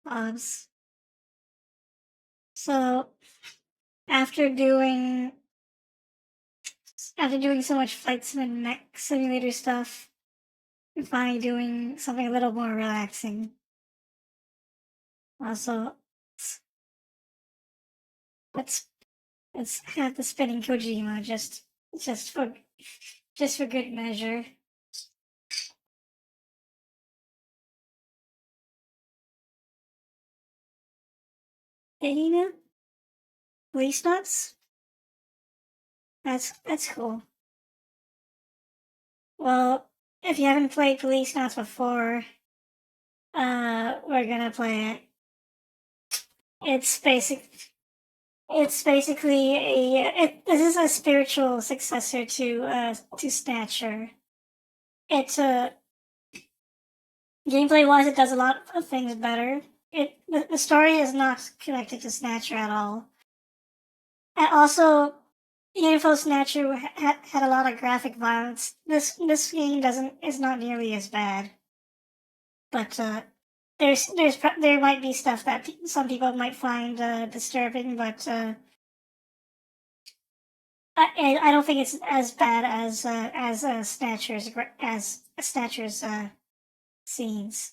VODs. So after doing so much flight simulator stuff, I'm finally doing something a little more relaxing. Also, let's let's have the spinning Kojima just for just for good measure. Dana, Policenauts. That's cool. Well, if you haven't played Policenauts before, we're gonna play it. It's basic. It's basically this is a spiritual successor to Snatcher. It's a gameplay wise, it does a lot of things better. The story is not connected to Snatcher at all. And also, Universal Snatcher had a lot of graphic violence. This game doesn't is not nearly as bad, but there might be stuff that some people might find disturbing, but I don't think it's as bad as Snatcher's scenes.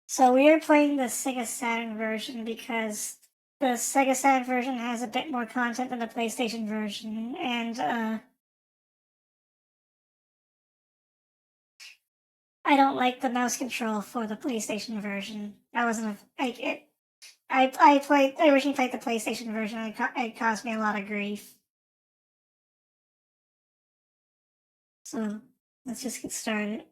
So we are playing the Sega Saturn version because the Sega Saturn version has a bit more content than the PlayStation version, and I don't like the mouse control for the PlayStation version. I wasn't a, I originally played the PlayStation version, and it caused me a lot of grief. So let's just get started.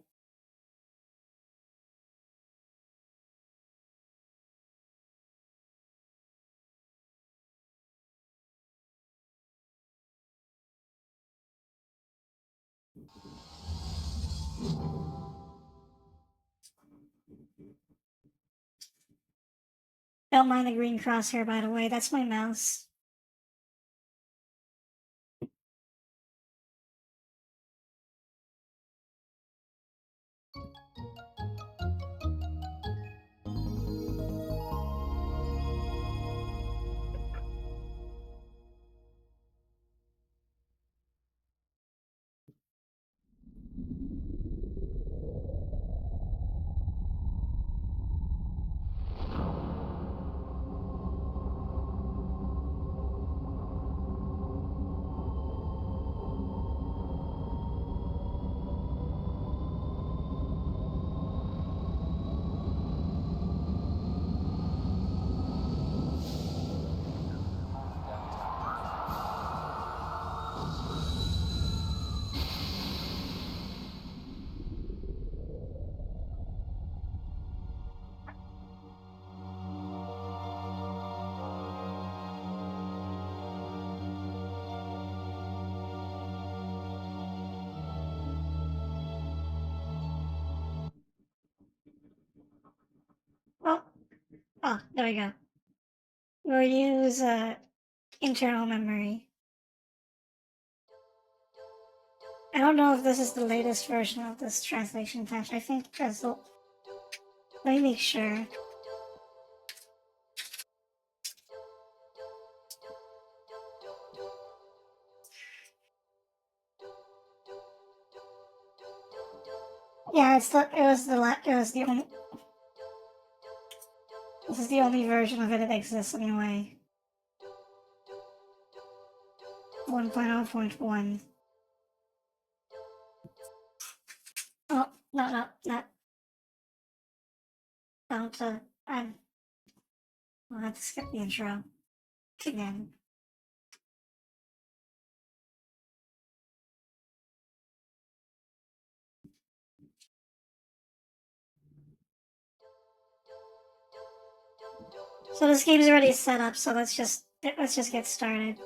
Don't mind the green crosshair, by the way. That's my mouse. Oh, there we go. We'll use internal memory. I don't know if this is the latest version of this translation patch. I think that's the. Let me make sure. Yeah, it was the only. This is the only version of it that exists anyway. 1.0.1. Oh, no, not. Don't, I'll have to skip the intro again. So this game's already set up, so let's just get started.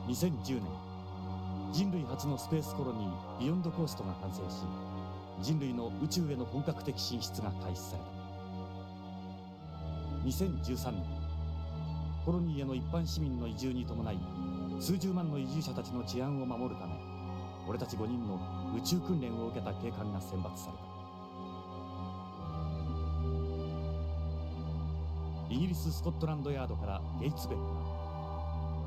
2010年、人類初のスペースコロニービヨンドコーストが完成し、人類の宇宙への本格的進出が開始された。2013年、コロニーへの一般市民の移住に伴い、数十万の移住者たちの治安を守るため、俺たち5人の宇宙訓練を受けた警官が選抜された。イギリス・スコットランドヤードからゲイツベッカー、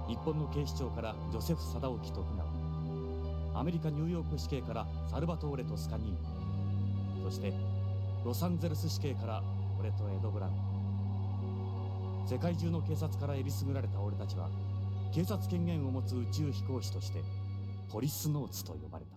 日本の警視庁からジョセフ・貞興徳川、アメリカ・ニューヨーク市警からサルバトーレとスカニーニ、そしてロサンゼルス市警から俺とエド・ブラウン。世界中の警察からえりすぐられた俺たちは、警察権限を持つ宇宙飛行士としてポリスノーツと呼ばれた。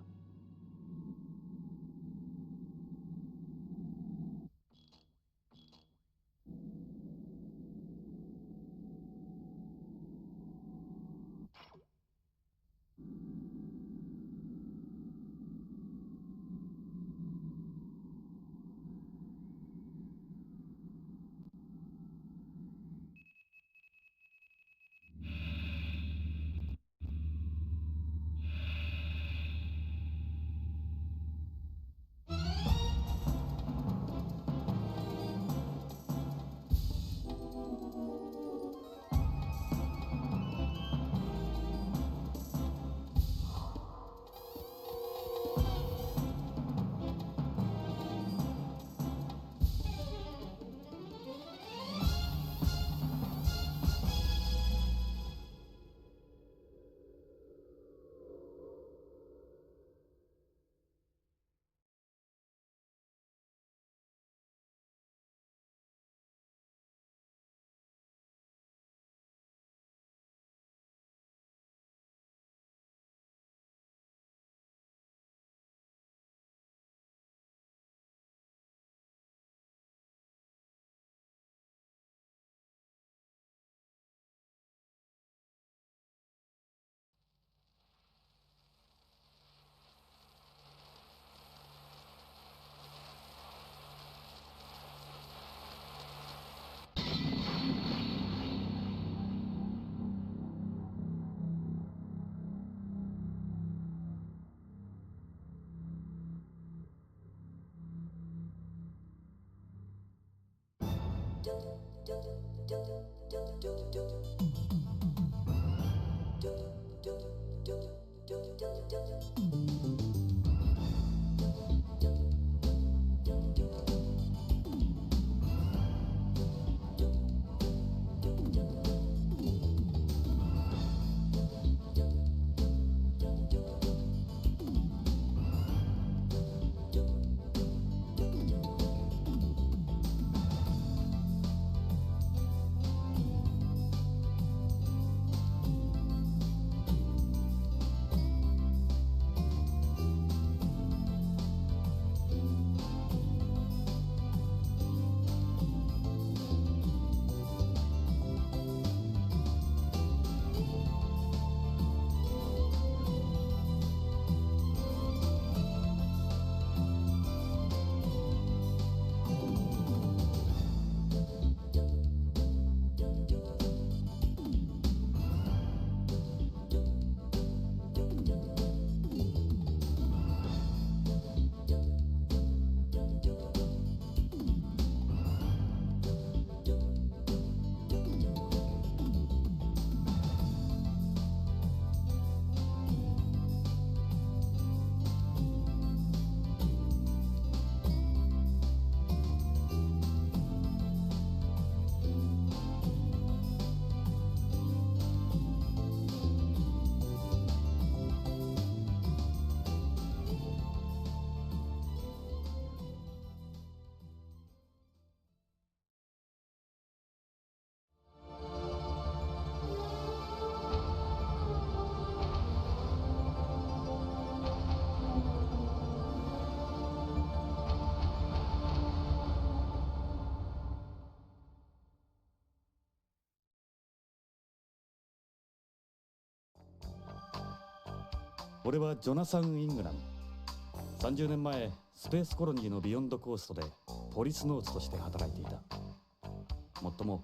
俺はジョナサン・イングラム。30年前、スペースコロニーのビヨンドコーストでポリスノーツとして働いていた。もっとも、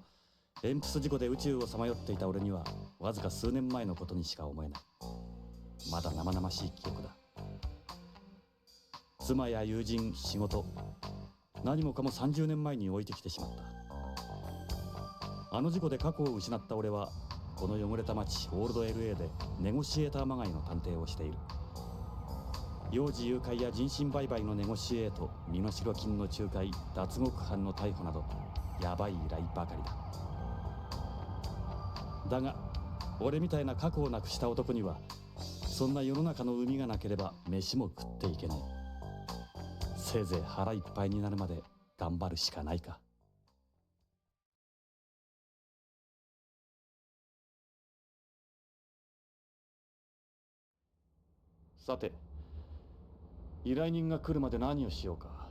鉛筆事故で宇宙をさまよっていた俺にはわずか数年前のことにしか思えない。まだ生々しい記憶だ。妻や友人、仕事、何もかも30年前に置いてきてしまった。あの事故で過去を失った俺はこの汚れた街オールド LA でネゴシエーターまがいの探偵をしている。幼児誘拐や人身売買のネゴシエート、身代金の仲介、脱獄犯の逮捕などヤバい依頼ばかりだ。だが俺みたいな過去をなくした男にはそんな世の中の海がなければ飯も食っていけない。せいぜい腹いっぱいになるまで頑張るしかないか。さて、依頼人が来るまで何をしようか。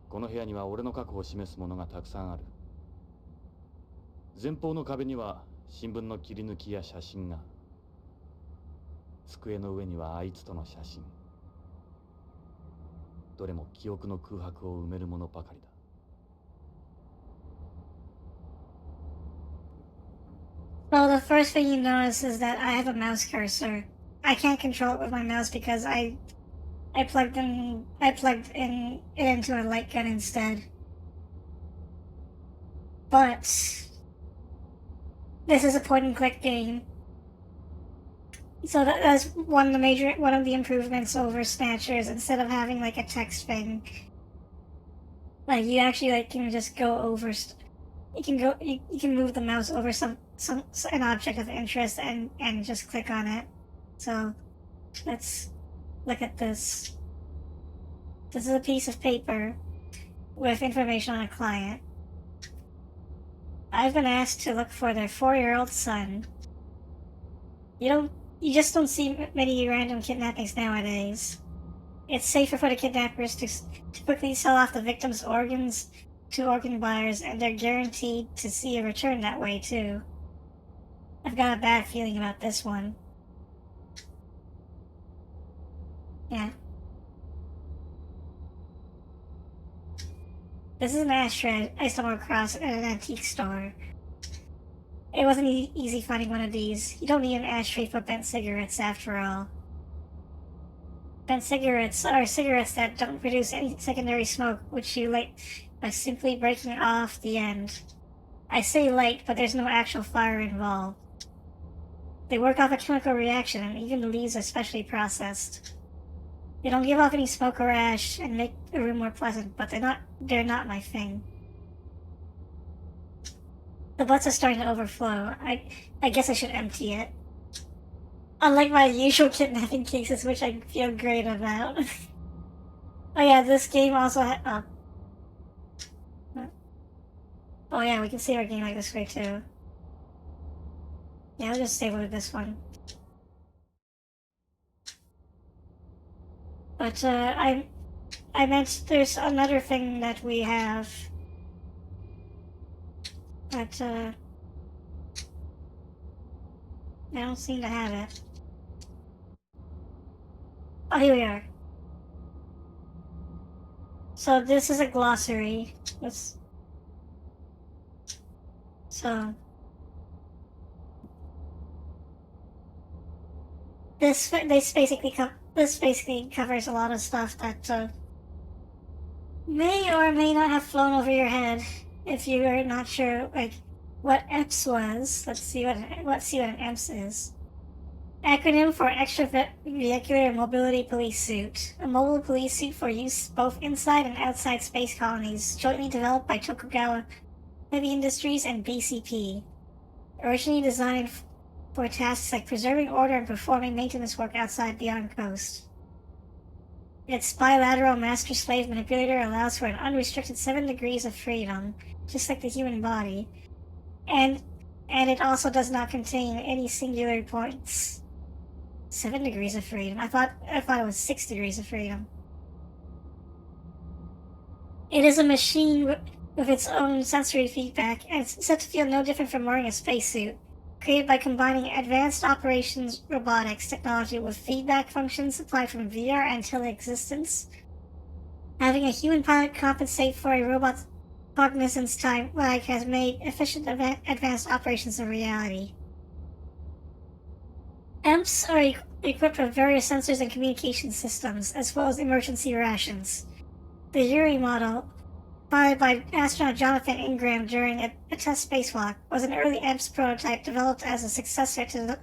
この部屋には俺の過去を示すものがたくさんある。前方の壁には新聞の切り抜きや写真が。机の上にはあいつとの写真。どれも記憶の空白を埋めるものばかりだ。Well, the first thing you notice is that I have a mouse cursor. I can't control it with my mouse because I plugged in it into a light gun instead. But this is a point-and-click game, so that's one of the improvements over Snatchers. Instead of having like a text thing, like you actually like can just go over. You can move the mouse over an object of interest and just click on it. So let's look at this. This is a piece of paper with information on a client. I've been asked to look for their 4-year-old son. You just don't see many random kidnappings nowadays. It's safer for the kidnappers to quickly sell off the victim's organs to organ buyers, and they're guaranteed to see a return that way too. I've got a bad feeling about this one. Yeah. This is an ashtray I stumbled across at an antique store. It wasn't easy finding one of these. You don't need an ashtray for bent cigarettes after all. Bent cigarettes are cigarettes that don't produce any secondary smoke, which you light by simply breaking off the end. I say light, but there's no actual fire involved. They work off a chemical reaction, and even the leaves are specially processed. They don't give off any smoke or ash and make the room more pleasant, but they're not my thing. The butts are starting to overflow. I guess I should empty it. Unlike my usual kidnapping cases, which I feel great about. Oh yeah, this game also oh yeah, we can save our game like this way too. Yeah, I'll just save it with this one. But I meant there's another thing that we have. But I don't seem to have it. Oh, here we are. So this is a glossary. So this basically covers a lot of stuff that may or may not have flown over your head if you are not sure like what EPS was. Let's see what an EPS is. Acronym for Extravehicular Mobility Police Suit. A mobile police suit for use both inside and outside space colonies, jointly developed by Tokugawa Heavy Industries and BCP. Originally designed for tasks like preserving order and performing maintenance work outside the armed coast. Its bilateral master-slave manipulator allows for an unrestricted 7 degrees of freedom, just like the human body, and it also does not contain any singular points. 7 degrees of freedom. I thought it was 6 degrees of freedom. It is a machine with its own sensory feedback, and it's said to feel no different from wearing a spacesuit, created by combining advanced operations robotics technology with feedback functions supplied from VR and teleexistence. Having a human pilot compensate for a robot's cognizance time lag has made efficient advanced operations a reality. EMPs are equipped with various sensors and communication systems, as well as emergency rations. The Yuri model, piloted by astronaut Jonathan Ingram during a test spacewalk, was an early EMPs prototype developed as a successor to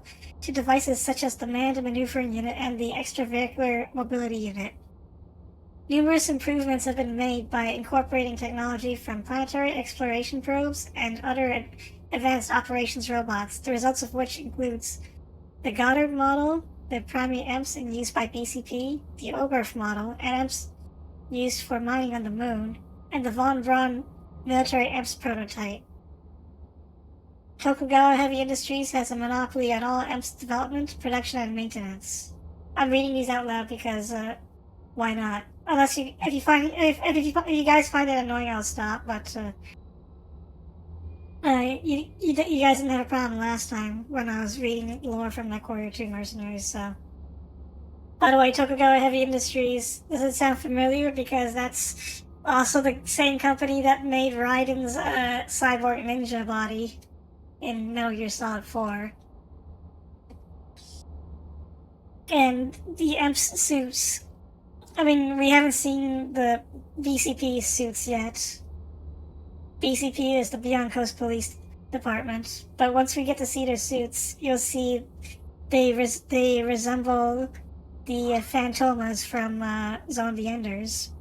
devices such as the Manned Maneuvering Unit and the Extravehicular Mobility Unit. Numerous improvements have been made by incorporating technology from planetary exploration probes and other advanced operations robots, the results of which includes the Goddard model, the primary EMPs in use by BCP, the Oberth model, and EMPs used for mining on the moon, and the von Braun military EMPs prototype. Tokugawa Heavy Industries has a monopoly on all EMPs development, production, and maintenance. I'm reading these out loud because, why not? Unless if you guys find it annoying, I'll stop. But you guys didn't have a problem last time when I was reading lore from the Warrior 2 Mercenaries. So, by the way, Tokugawa Heavy Industries, does it sound familiar? Because that's also the same company that made Raiden's cyborg ninja body in Metal Gear Solid 4. And the EMPs suits. I mean, we haven't seen the BCP suits yet. BCP is the Beyond Coast Police Department, but once we get to see their suits, you'll see they resemble the Phantomas from Zone of the Enders,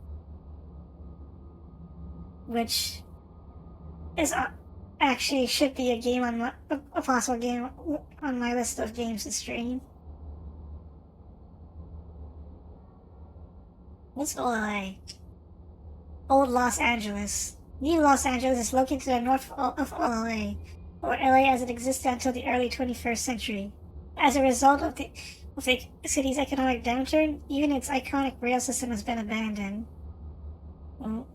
which is actually should be a game on a possible game on my list of games to stream. What's OLA? Old Los Angeles. New Los Angeles is located to the north of LA, or LA as it existed until the early 21st century. As a result of the city's economic downturn, even its iconic rail system has been abandoned. Well,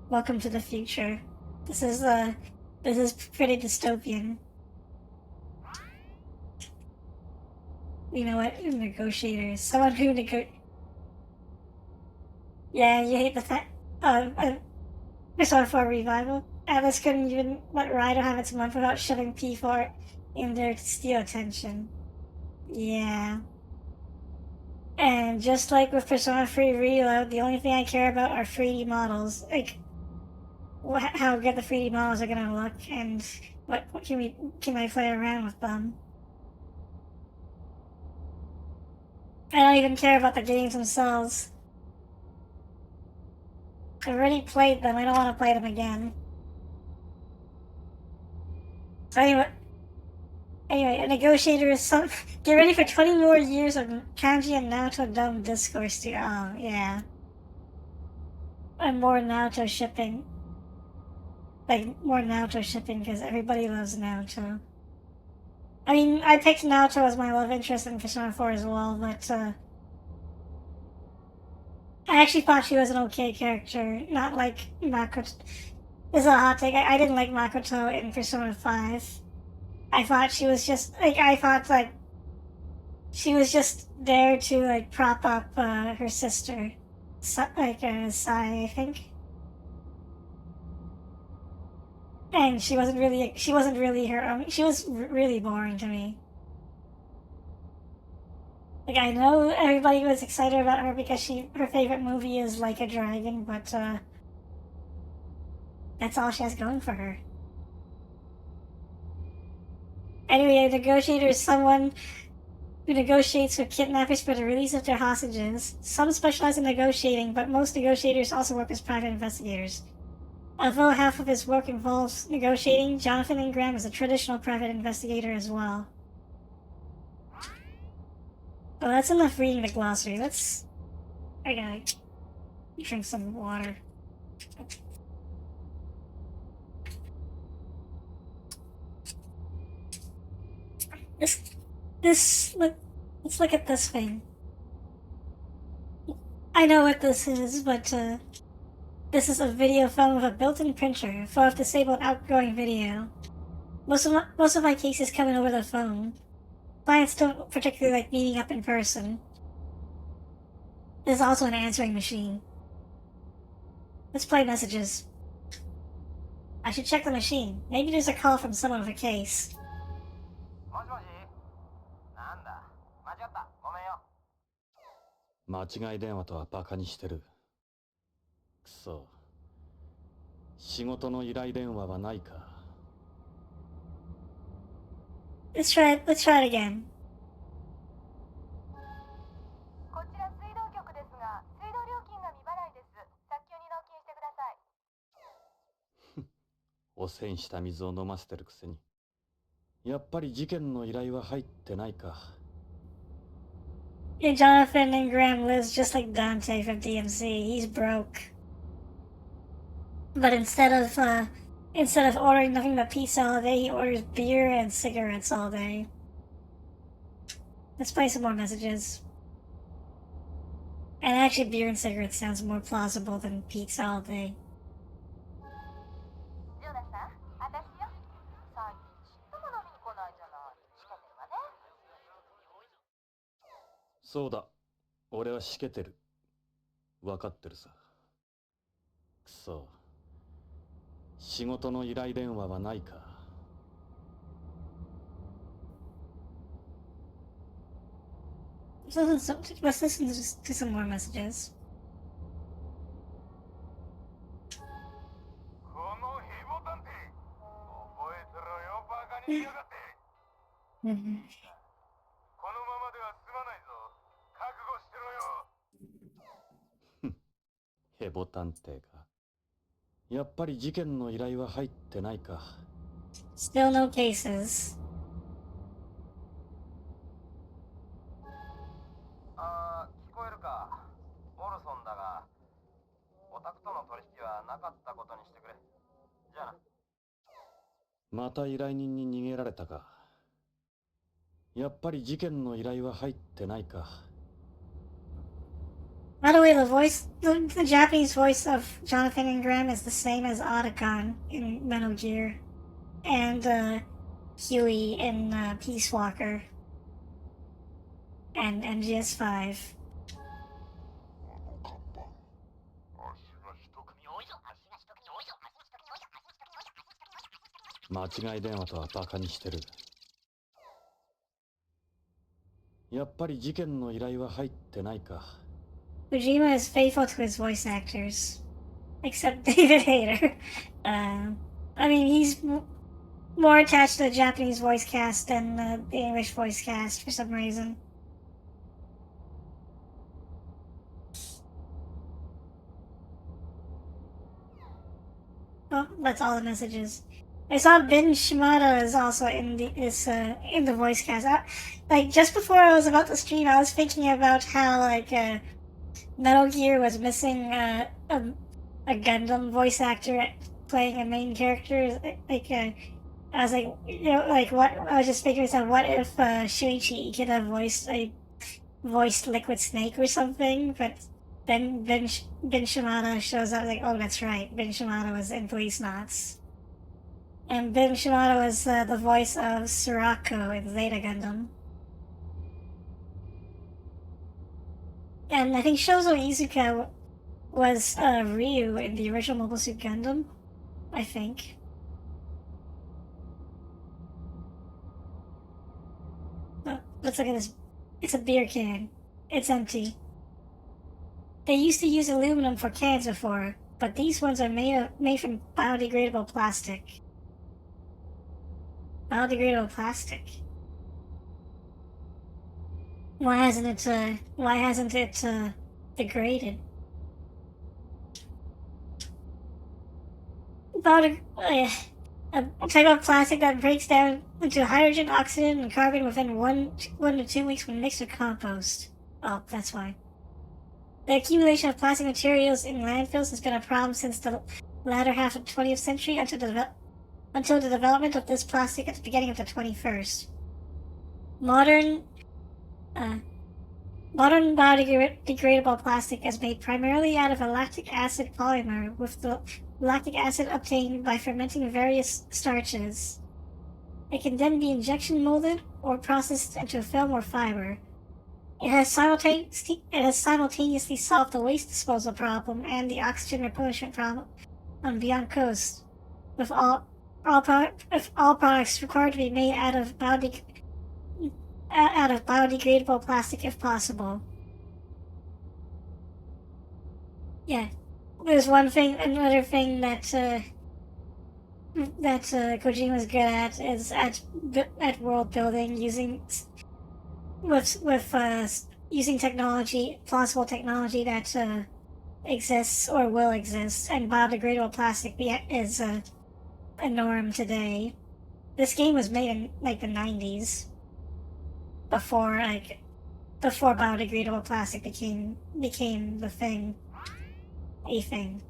welcome to the future. This is pretty dystopian. You know what? Negotiators. Someone who Yeah, you hate the fact. Persona 4 Revival. Atlas couldn't even let Raido have its month without shoving P4 in there to steal attention. Yeah. And just like with Persona 3 Reload, the only thing I care about are 3D models. Like, how good the 3D models are gonna look, and what can I play around with them. I don't even care about the games themselves. I've already played them, I don't want to play them again. So anyway, a negotiator is some. Get ready for 20 more years of kanji and Naruto dumb discourse too. Oh, yeah. And more Naruto shipping. Like, more Naruto shipping because everybody loves Naruto. I mean, I picked Naruto as my love interest in Persona 4 as well, but, I actually thought she was an okay character, not like Makoto. This is a hot take. I didn't like Makoto in Persona 5. I thought she was just, she was just there to, like, prop up, her sister. Sai, I think. And she wasn't really her own. She was really boring to me. Like, I know everybody was excited about her because her favorite movie is Like a Dragon, but, that's all she has going for her. Anyway, a negotiator is someone who negotiates with kidnappers for the release of their hostages. Some specialize in negotiating, but most negotiators also work as private investigators. Although half of his work involves negotiating, Jonathan Ingram is a traditional private investigator as well. Well, that's enough reading the glossary. I gotta drink some water. Let's look at this thing. I know what this is, but, this is a video phone with a built-in printer, full of disabled outgoing video. Most of my cases come in over the phone. Clients don't particularly like meeting up in person. There's also an answering machine. Let's play messages. I should check the machine. Maybe there's a call from someone with a case. もしもしなんだ間違ったごめんよ間違い電話とはバカにしてる。くそ。仕事の依頼電話はないか。Let's try it again. こちら水道局ですが、水道料金が未払いです。早急に納金してください。汚染した水を飲ませてるくせに。やっぱり事件の依頼は入ってないか。Yeah, Jonathan Ingram lives just like Dante from DMC. He's broke. But instead of ordering nothing but pizza all day, he orders beer and cigarettes all day. Let's play some more messages. And actually, beer and cigarettes sounds more plausible than pizza all day. ジョナサン、私よ。最近ちっとも飲みに来ないじゃない。しけてるわね。そうだ。俺はしけてる。わかってるさ。くそ。仕事の依頼電話はないか。Let's listen to some more messages. このヘボ探偵覚えてろよバカにしやがってこのままでは済まないぞ覚悟してろよヘボ探偵か。やっぱり事件の依頼は入ってないか。Still no cases. 聞こえるかオルソンだがオタクとの取引はなかったことにしてくれじゃあなまた依頼人に逃げられたか。やっぱり事件の依頼は入ってないか。By the way, the Japanese voice of Jonathan Ingram is the same as Otacon in Metal Gear, and Huey in Peace Walker, and MGS5. 間違い電話とはバカにしてる。やっぱり事件の依頼は入ってないか。Kojima is faithful to his voice actors, except David Hayter. I mean, he's more attached to the Japanese voice cast than the English voice cast for some reason. Oh, that's all the messages. I saw Ben Shimada is also in the voice cast. Like just before I was about to stream, I was thinking about how Metal Gear was missing a Gundam voice actor playing a main character. I was like, what? I was just thinking to myself, what if Shuichi could have voiced Liquid Snake or something? But then Ben Shimada shows up. Like, oh, that's right. Ben Shimada was in Policenauts. And Ben Shimada was the voice of Sorako in Zeta Gundam. And I think Shozo Izuka was Ryu in the original Mobile Suit Gundam, I think. Oh, let's look at this. It's a beer can. It's empty. They used to use aluminum for cans before, but these ones are made from biodegradable plastic. Biodegradable plastic. Why hasn't it degraded? A type of plastic that breaks down into hydrogen, oxygen, and carbon within 1 to 2 weeks when mixed with compost. Oh, that's why. The accumulation of plastic materials in landfills has been a problem since the latter half of the 20th century until the development of this plastic at the beginning of the 21st. Modern biodegradable plastic is made primarily out of a lactic acid polymer, with the lactic acid obtained by fermenting various starches. It can then be injection molded or processed into a film or fiber. It has simultaneously solved the waste disposal problem and the oxygen replenishment problem on beyond coast. with if all products required to be made out of biodegradable plastic if possible. Yeah, there's another thing that Kojima's good at is at world building using using plausible technology that exists or will exist, and biodegradable plastic is a norm today. This game was made in like the 90s, before biodegradable plastic became the thing, a thing.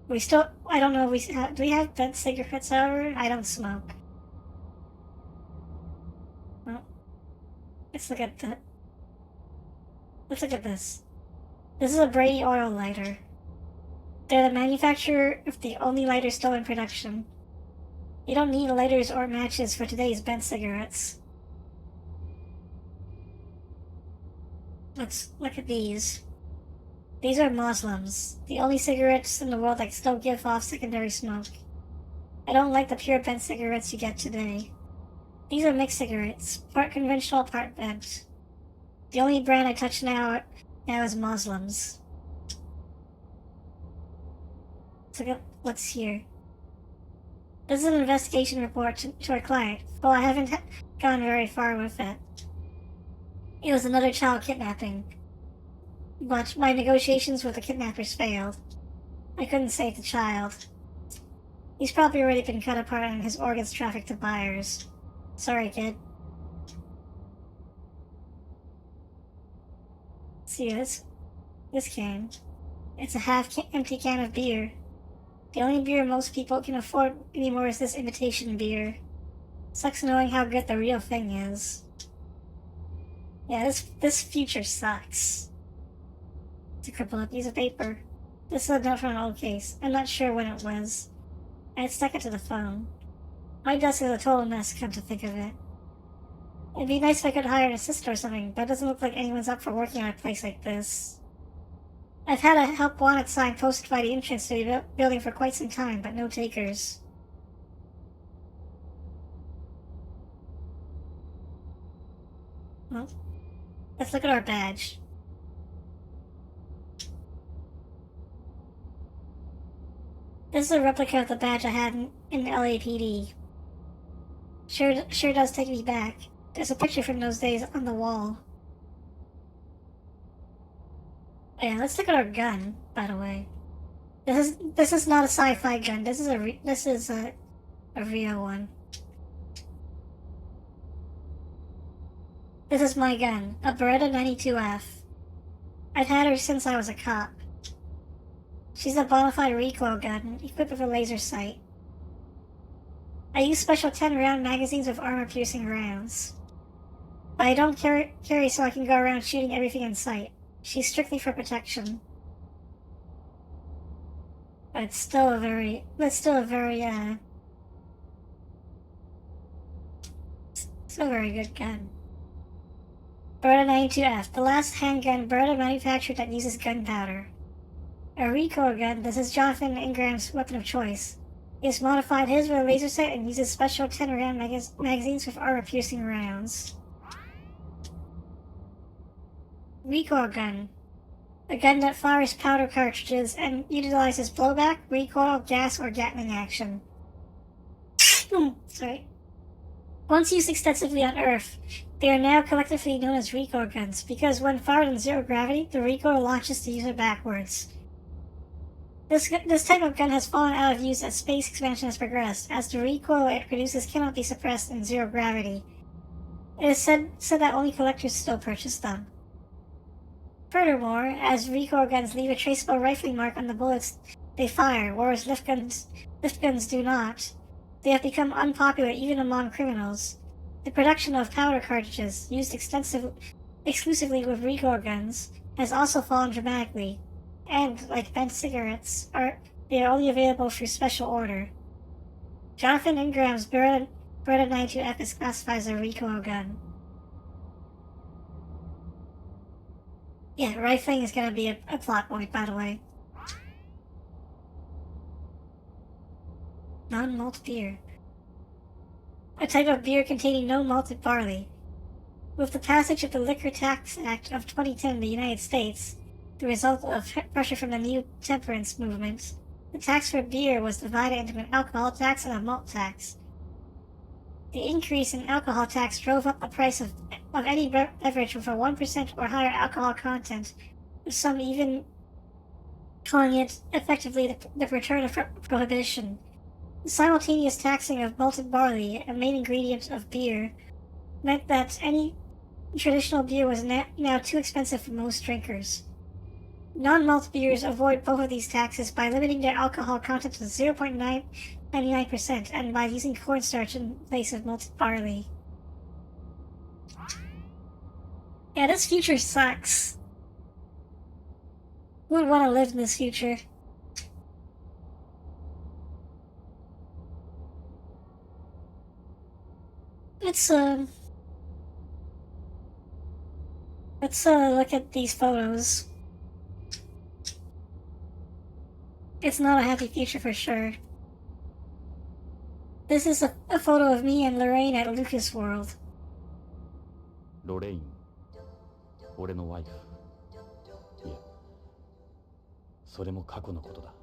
I don't know if do we have bent cigarettes, however? I don't smoke. Well, let's look at this. This is a Brady oil lighter. They're the manufacturer of the only lighter still in production. You don't need lighters or matches for today's bent cigarettes. Let's look at these. These are Muslims, the only cigarettes in the world that still give off secondary smoke. I don't like the pure bent cigarettes you get today. These are mixed cigarettes, part conventional, part bent. The only brand I touch now is Muslims. So what's here? This is an investigation report to our client, though I haven't gone very far with it. It was another child kidnapping, but my negotiations with the kidnappers failed. I couldn't save the child. He's probably already been cut apart and his organs trafficked to buyers. Sorry, kid. See this can. It's a half-empty can of beer. The only beer most people can afford anymore is this imitation beer. Sucks knowing how good the real thing is. Yeah, this future sucks. It's a crumpled up piece of paper. This is a note from an old case. I'm not sure when it was. I had stuck it to the phone. My desk is a total mess, come to think of it. It'd be nice if I could hire an assistant or something, but it doesn't look like anyone's up for working on a place like this. I've had a help wanted sign posted by the entrance to the building for quite some time, but no takers. Well, let's look at our badge. This is a replica of the badge I had in the LAPD. Sure does take me back. There's a picture from those days on the wall. Yeah, let's look at our gun, by the way. This is not a sci-fi gun. This is a real one. This is my gun, a Beretta 92F. I've had her since I was a cop. She's a bona fide recoil gun, equipped with a laser sight. I use special 10-round magazines with armor-piercing rounds. But I don't carry so I can go around shooting everything in sight. She's strictly for protection. But it's still a very good gun. Beretta 92F, the last handgun Beretta manufactured that uses gunpowder. A recoil gun, this is Jonathan Ingram's weapon of choice. He has modified his with a laser sight and uses special 10-round magazines with armor-piercing rounds. Recoil gun. A gun that fires powder cartridges and utilizes blowback, recoil, gas, or Gatling action. Sorry. Once used extensively on Earth, they are now collectively known as recoil guns because when fired in zero gravity, the recoil launches the user backwards. This type of gun has fallen out of use as space expansion has progressed, as the recoil it produces cannot be suppressed in zero gravity. It is said that only collectors still purchase them. Furthermore, as recoil guns leave a traceable rifling mark on the bullets they fire, whereas lift guns do not, they have become unpopular even among criminals. The production of powder cartridges, used exclusively with recoil guns, has also fallen dramatically, and, like bent cigarettes, they are only available through special order. Jonathan Ingram's Beretta 92F is classified as a recoil gun. Yeah, rifling is gonna be a plot point, by the way. non-malt beer. A type of beer containing no malted barley. With the passage of the Liquor Tax Act of 2010 in the United States, the result of pressure from the new temperance movement, the tax for beer was divided into an alcohol tax and a malt tax. The increase in alcohol tax drove up the price of any beverage with a 1% or higher alcohol content, with some even calling it effectively the return of prohibition. The simultaneous taxing of malted barley, a main ingredient of beer, meant that any traditional beer was now too expensive for most drinkers. Non-malt beers avoid both of these taxes by limiting their alcohol content to 0.99% and by using cornstarch in place of malted barley. Yeah, this future sucks. Who would want to live in this future? Let's look at these photos. It's not a happy future for sure. This is a photo of me and Lorraine at Lucas World. ロレイン、俺のワイフ。いや、それも過去のことだ。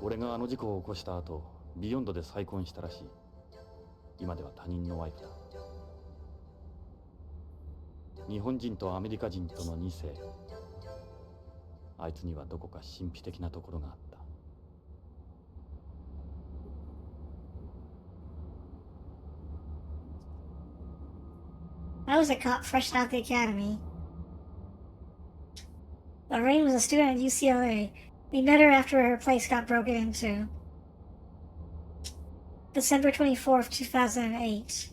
俺があの事故を起こした後、ビヨンドで再婚したらしい。今では他人のワイフだ。日本人とアメリカ人との2世。あいつにはどこか神秘的なところがあった。I was a cop fresh out of the academy. Lorraine was a student at UCLA. We met her after her place got broken into. December 24th, 2008.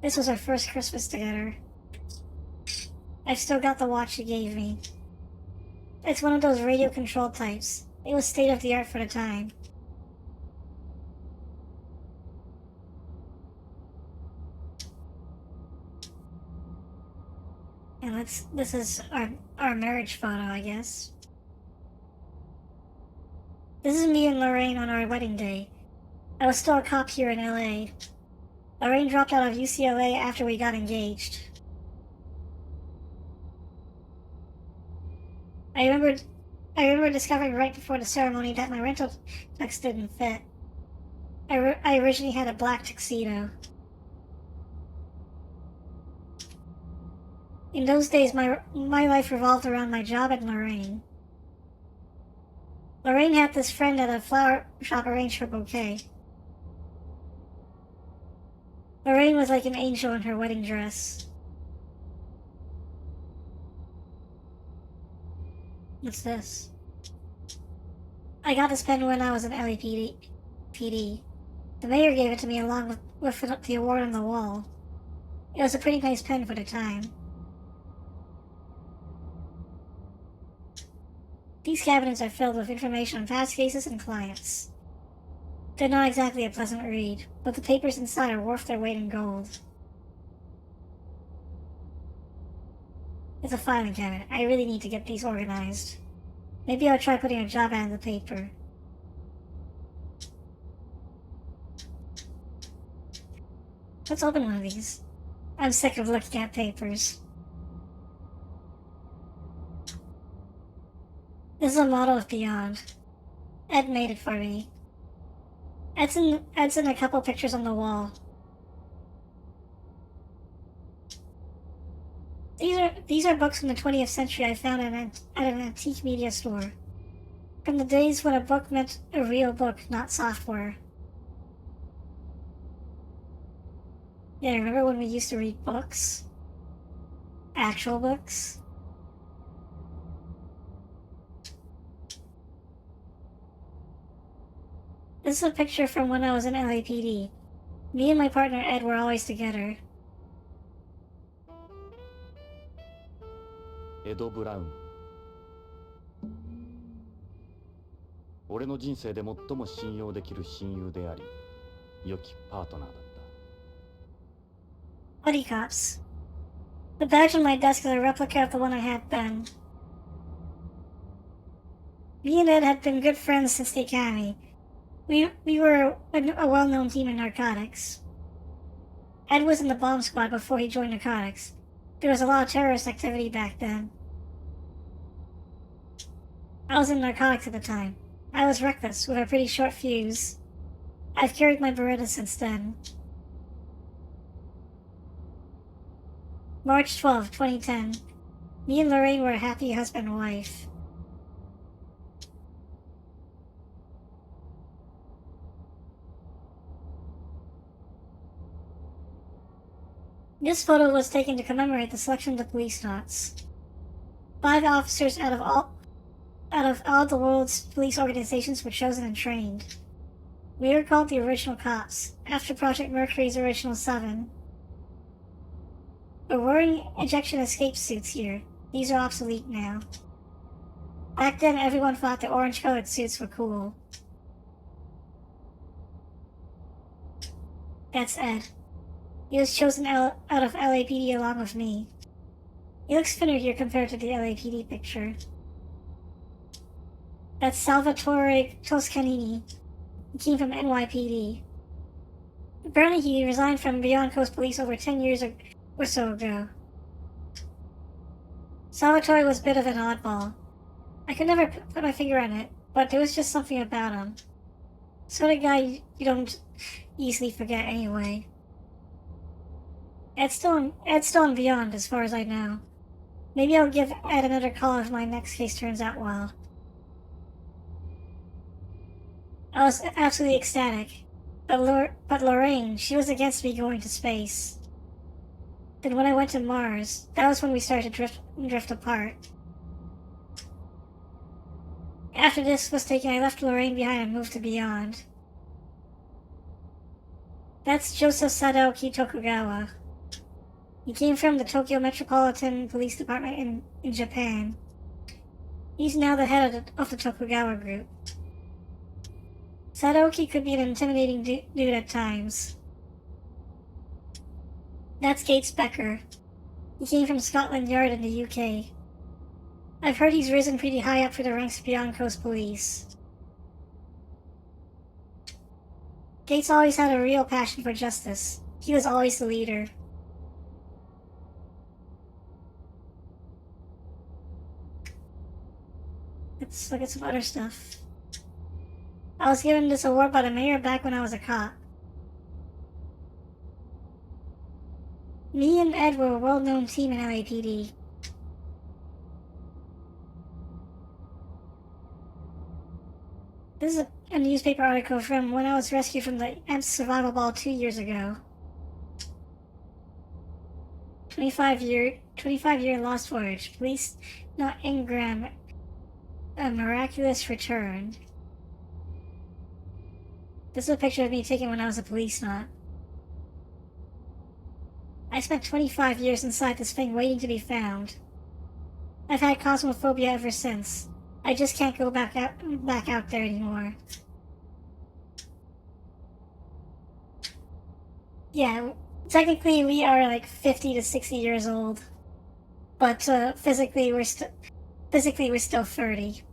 This was our first Christmas together. I've still got the watch she gave me. It's one of those radio-controlled types. It was state-of-the-art for the time. And this is our marriage photo, I guess. This is me and Lorraine on our wedding day. I was still a cop here in LA. Lorraine dropped out of UCLA after we got engaged. I remember discovering right before the ceremony that my rental tux didn't fit. I originally had a black tuxedo. In those days, my life revolved around my job and Lorraine. Lorraine had this friend at a flower shop arrange her bouquet. Lorraine was like an angel in her wedding dress. What's this? I got this pen when I was in LAPD. The mayor gave it to me along with the award on the wall. It was a pretty nice pen for the time. These cabinets are filled with information on past cases and clients. They're not exactly a pleasant read, but the papers inside are worth their weight in gold. It's a filing cabinet. I really need to get these organized. Maybe I'll try putting a job ad in the paper. Let's open one of these. I'm sick of looking at papers. This is a model of Beyond. Ed made it for me. Ed's in a couple pictures on the wall. These are books from the 20th century I found at an antique media store. From the days when a book meant a real book, not software. Yeah, remember when we used to read books? Actual books? This is a picture from when I was in LAPD. Me and my partner Ed were always together. エド・ブラウン。俺の人生で最も信用できる親友であり、良きパートナーだった。Buddy cops. The badge on my desk is a replica of the one I had then. Me and Ed had been good friends since the academy. We were a well-known team in narcotics. Ed was in the bomb squad before he joined narcotics. There was a lot of terrorist activity back then. I was in narcotics at the time. I was reckless, with a pretty short fuse. I've carried my Beretta since then. March 12, 2010. Me and Lorraine were a happy husband and wife. This photo was taken to commemorate the selection of the Policenauts. 5 officers out of all the world's police organizations were chosen and trained. We were called the original cops, after Project Mercury's original 7. We're wearing ejection escape suits here. These are obsolete now. Back then, everyone thought the orange-colored suits were cool. That's Ed. He was chosen out of LAPD along with me. He looks thinner here compared to the LAPD picture. That's Salvatore Toscanini. He came from NYPD. Apparently he resigned from Beyond Coast Police over 10 years or so ago. Salvatore was a bit of an oddball. I could never put my finger on it, but there was just something about him. Sort of guy you don't easily forget anyway. Ed's still in Beyond as far as I know. Maybe I'll give Ed another call if my next case turns out well. I was absolutely ecstatic. But Lorraine, she was against me going to space. Then when I went to Mars, that was when we started to drift apart. After this was taken, I left Lorraine behind and moved to Beyond. That's Joseph Sadaoki Tokugawa. He came from the Tokyo Metropolitan Police Department in Japan. He's now the head of the Tokugawa group. Sadaoki could be an intimidating dude at times. That's Gates Becker. He came from Scotland Yard in the UK. I've heard he's risen pretty high up through the ranks of Beyond Coast Police. Gates always had a real passion for justice. He was always the leader. Let's look at some other stuff. I was given this award by the mayor back when I was a cop. Me and Ed were a well-known team in LAPD. This is a newspaper article from when I was rescued from the EMS survival ball 2 years ago. 25-year lost voyage. Police not Ingram. A miraculous return. This is a picture of me taken when I was a Policenaut. I spent 25 years inside this thing waiting to be found. I've had cosmophobia ever since. I just can't go back out there anymore. Yeah, technically we are like 50 to 60 years old. But physically we're still 30.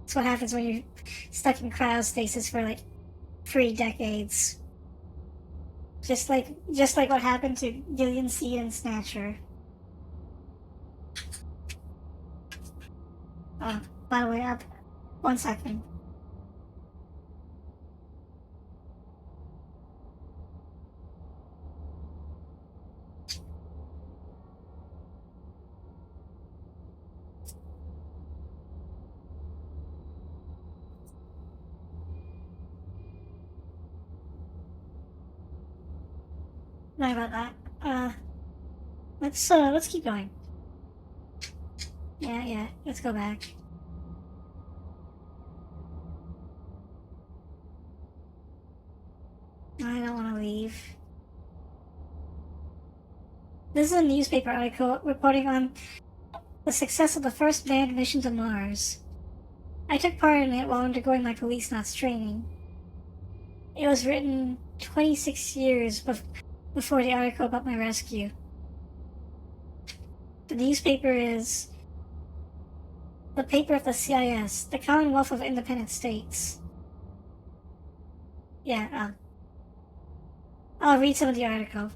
That's what happens when you're stuck in cryostasis for like 3 decades. Just like what happened to Gillian Seed and Snatcher. Oh, by the way, 1 second. Sorry about that. Let's keep going. Yeah, let's go back. I don't want to leave. This is a newspaper article reporting on the success of the first manned mission to Mars. I took part in it while undergoing my Policenauts training. It was written 26 years before the article about my rescue. The newspaper is the paper of the CIS, the Commonwealth of Independent States. Yeah, I'll read some of the article.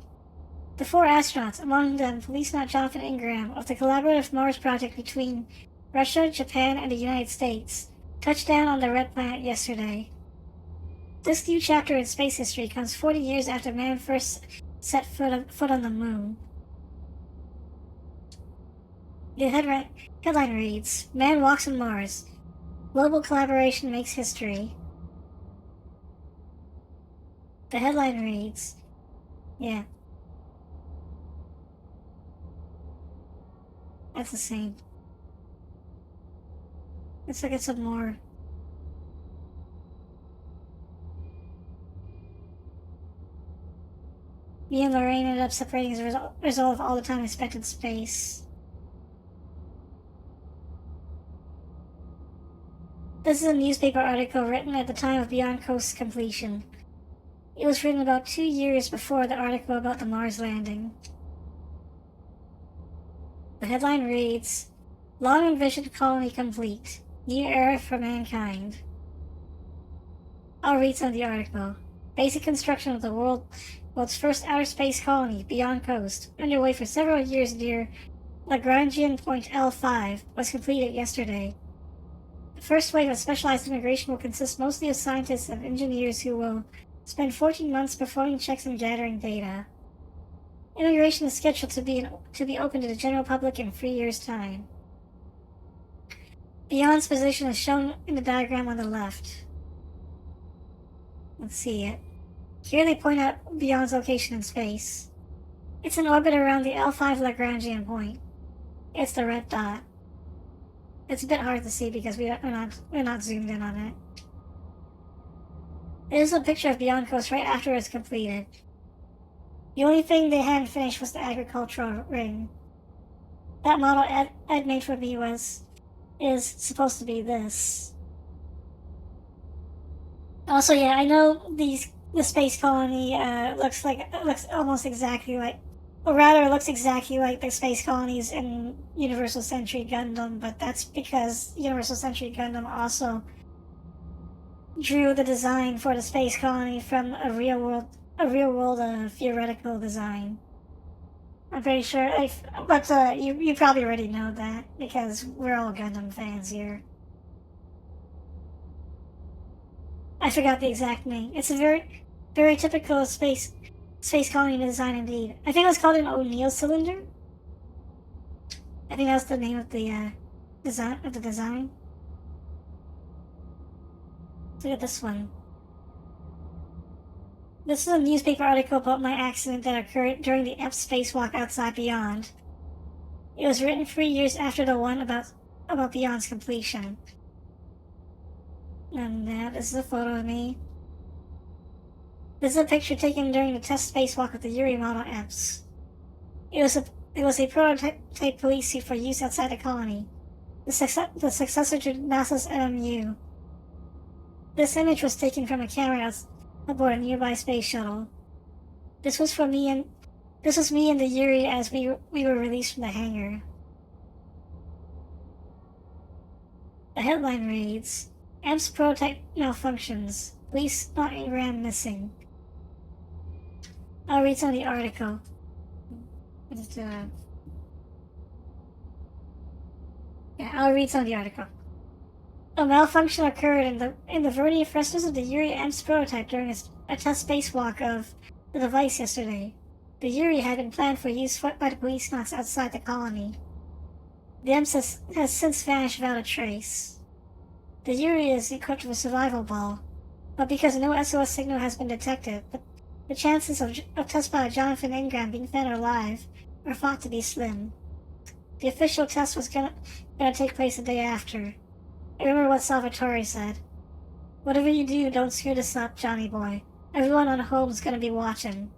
The 4 astronauts, among them Policenaut Jonathan Ingram of the collaborative Mars project between Russia, Japan, and the United States, touched down on the red planet yesterday. This new chapter in space history comes 40 years after man first set foot on the moon. The headline reads, Man walks on Mars. Global collaboration makes history. The headline reads, yeah. That's the same. Let's look at some more. Me and Lorraine ended up separating as a result of all the time I spent in space. This is a newspaper article written at the time of Beyond Coast's completion. It was written about 2 years before the article about the Mars landing. The headline reads, Long envisioned colony complete. New era for mankind. I'll read some of the article. Basic construction of the world's first outer space colony, Beyond Coast, underway for several years near Lagrangian Point L5, was completed yesterday. The first wave of specialized immigration will consist mostly of scientists and engineers who will spend 14 months performing checks and gathering data. Immigration is scheduled to be open to the general public in 3 years' time. Beyond's position is shown in the diagram on the left. Let's see it. Here they point out Beyond's location in space. It's in orbit around the L5 Lagrangian point. It's the red dot. It's a bit hard to see because we're not zoomed in on it. This is a picture of Beyond Coast right after it's completed. The only thing they hadn't finished was the agricultural ring. That model Ed made for me is supposed to be this. Also, yeah, I know the space colony looks almost exactly like, or rather, it looks exactly like the space colonies in Universal Century Gundam, but that's because Universal Century Gundam also drew the design for the space colony from a real world theoretical design. I'm pretty sure, but you probably already know that because we're all Gundam fans here. I forgot the exact name. It's a very typical space colony design indeed. I think it was called an O'Neill cylinder. I think that's the name of the design. Look at this one. This is a newspaper article about my accident that occurred during the EMP spacewalk outside Beyond. It was written 3 years after the one about Beyond's completion. And this is a photo of me. This is a picture taken during the test spacewalk of the Yuri model EMPs. It was a prototype police suit for use outside the colony, the successor to NASA's MMU. This image was taken from a camera aboard a nearby space shuttle. This was me and the Yuri as we were released from the hangar. The headline reads, EMP's prototype malfunctions. Police not Ingram missing. I'll read some of the article. I'll read some of the article. A malfunction occurred in the vernier thrusters of the Yuri EMP's prototype during a test spacewalk of the device yesterday. The Yuri had been planned for use by the Policenauts outside the colony. The EMP has since vanished without a trace. The Yuri is equipped with a survival ball, but because no SOS signal has been detected, the chances of test pilot Jonathan Ingram being found alive are thought to be slim. The official test was gonna take place the day after. I remember what Salvatore said. Whatever you do, don't screw this up, Johnny boy. Everyone on home's gonna be watching.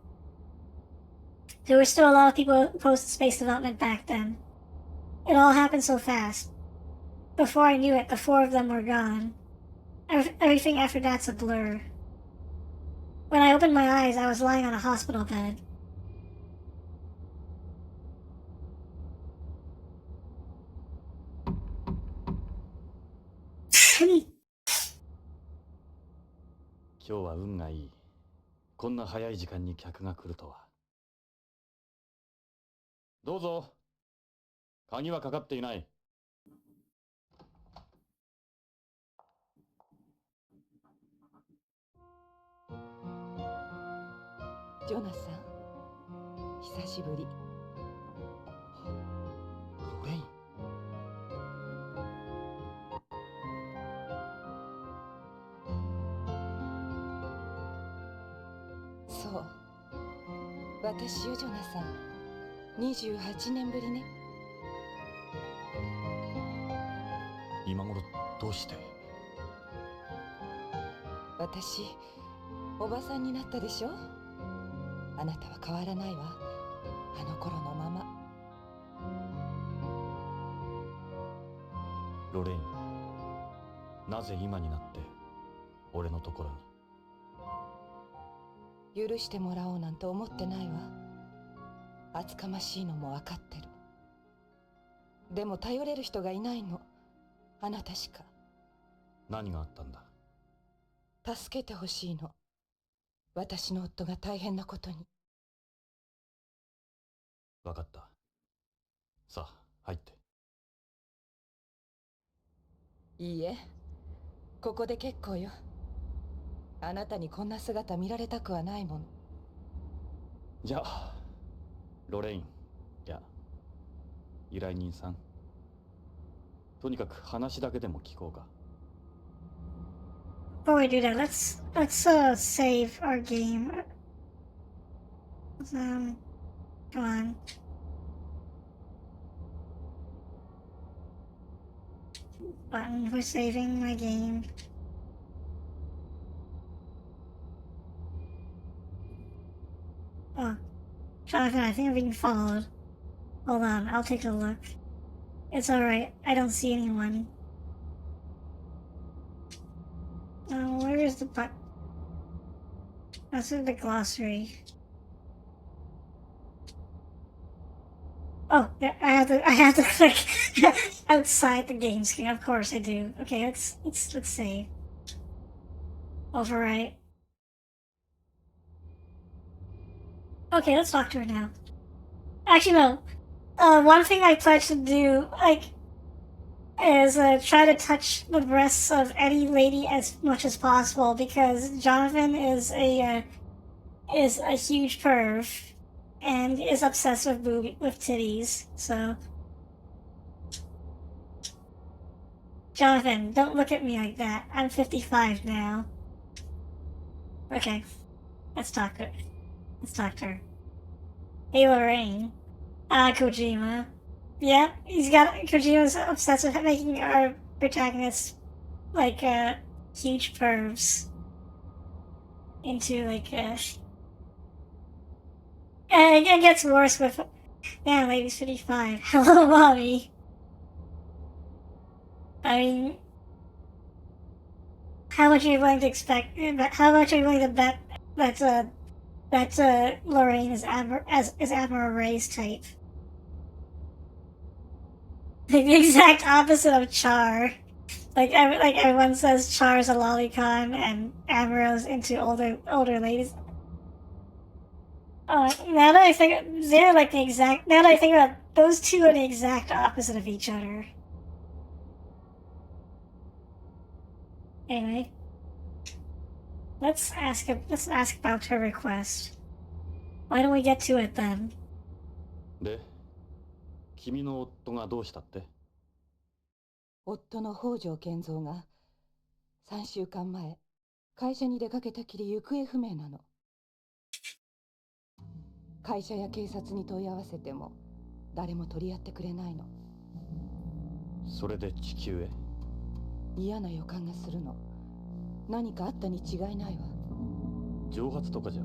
There were still a lot of people opposed to space development back then. It all happened so fast. Before I knew it, the 4 of them were gone. Everything after that's a blur. When I opened my eyes, I was lying on a hospital bed. 今日は運がいい。こんな早い時間に客が来るとは。どうぞ。鍵はかかっていない。ジョナサン、久しぶり。ロレイン。そう、私よジョナサン。28年ぶりね。今頃どうして？私、おばさんになったでしょ。あなたは変わらないわ。あの頃のまま。ロレイン、なぜ今になって俺のところに？許してもらおうなんて思ってないわ。厚かましいのも分かってる。でも頼れる人がいないの。あなたしか。何があったんだ？助けてほしいの。私の夫が大変なことに。分かった。さあ、入って。いいえ、ここで結構よ。あなたにこんな姿見られたくはないもの。じゃあ、ロレイン、いや、依頼人さん。とにかく話だけでも聞こうか。Before we do that, let's save our game. Come on. Button for saving my game. Oh, Jonathan, I think I'm being followed. Hold on, I'll take a look. It's alright, I don't see anyone. Where is the button? That's in the glossary. Oh, yeah, I have to click outside the game screen. Of course I do. Okay, let's save. Overwrite. Okay, let's talk to her now. Actually, no. One thing I pledge to do, is try to touch the breasts of any lady as much as possible, because Jonathan is a huge perv and is obsessed with titties. So, Jonathan, don't look at me like that. I'm 55 now. Okay, let's talk to her. Hey, Lorraine. Kojima. Yeah, Kojima's obsessed with making our protagonists, huge pervs. Into, and it gets worse with, man, lady's 55. Hello, mommy. I mean, how much are you willing to expect, how much are you willing to bet that Lorraine is Admiral Ray's type? The exact opposite of Char. Like everyone says Char's a lolicon and Admiral's into older ladies. Now that I think they're like the exact. Now that I think about it, those two are the exact opposite of each other. Anyway, let's ask about her request. Why don't we get to it then? で、君の夫がどうしたって？夫の北条健三が3週間前、会社に出かけたきり行方不明なの。会社や警察に問い合わせても誰も取り合ってくれないの。それで地球へ？嫌な予感がするの。何かあったに違いないわ。蒸発とかじゃ？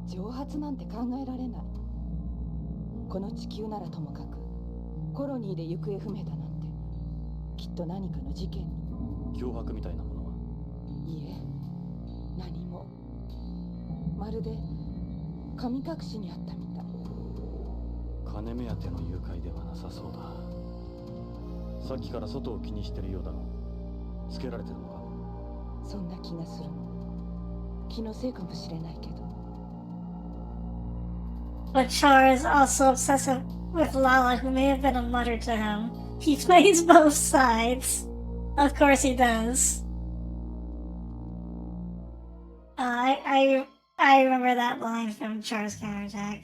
蒸発なんて考えられない。この地球ならともかくコロニーで行方不明だなんて、きっと何かの事件に。脅迫みたいなものは？いいえ、何も。まるで神隠しにあったみたい。金目当ての誘拐ではなさそうだ。さっきから外を気にしてるようだが、つけられてるのか？そんな気がするの。気のせいかもしれないけど。But Char is also obsessive with Lala, who may have been a mother to him. He plays both sides. Of course he does. I remember that line from Char's Counterattack.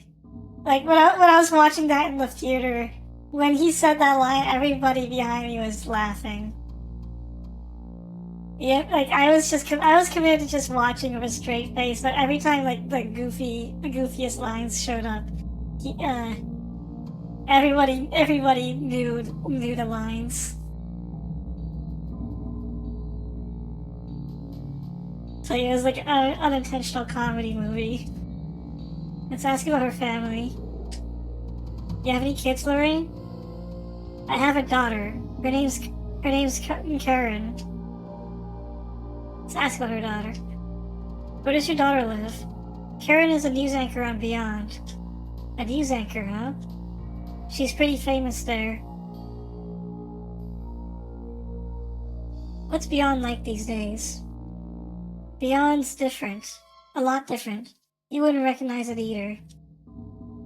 Like when I was watching that in the theater, when he said that line, everybody behind me was laughing. Yeah, like I was committed to just watching with a straight face, but every time like the goofiest lines showed up, everybody knew the lines. So it was like an unintentional comedy movie. Let's ask about her family. You have any kids, Lorraine? I have a daughter. Her name's Karen. Let's ask about her daughter. Where does your daughter live? Karen is a news anchor on Beyond. A news anchor, huh? She's pretty famous there. What's Beyond like these days? Beyond's different. A lot different. You wouldn't recognize it either.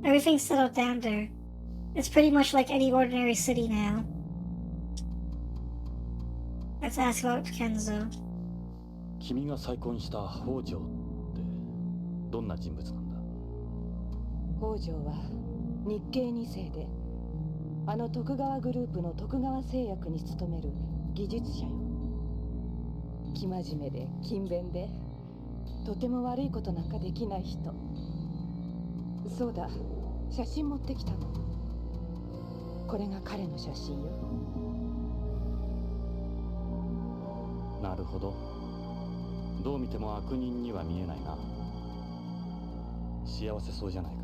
Everything's settled down there. It's pretty much like any ordinary city now. Let's ask about Kenzo. 君が再婚した北条ってどんな人物なんだ？北条は日系2世で、あの徳川グループの徳川製薬に勤める技術者よ。生真面目で勤勉で、とても悪いことなんかできない人。そうだ、写真持ってきたの。これが彼の写真よ。なるほど。どう見ても悪人には見えないな。幸せそうじゃないか。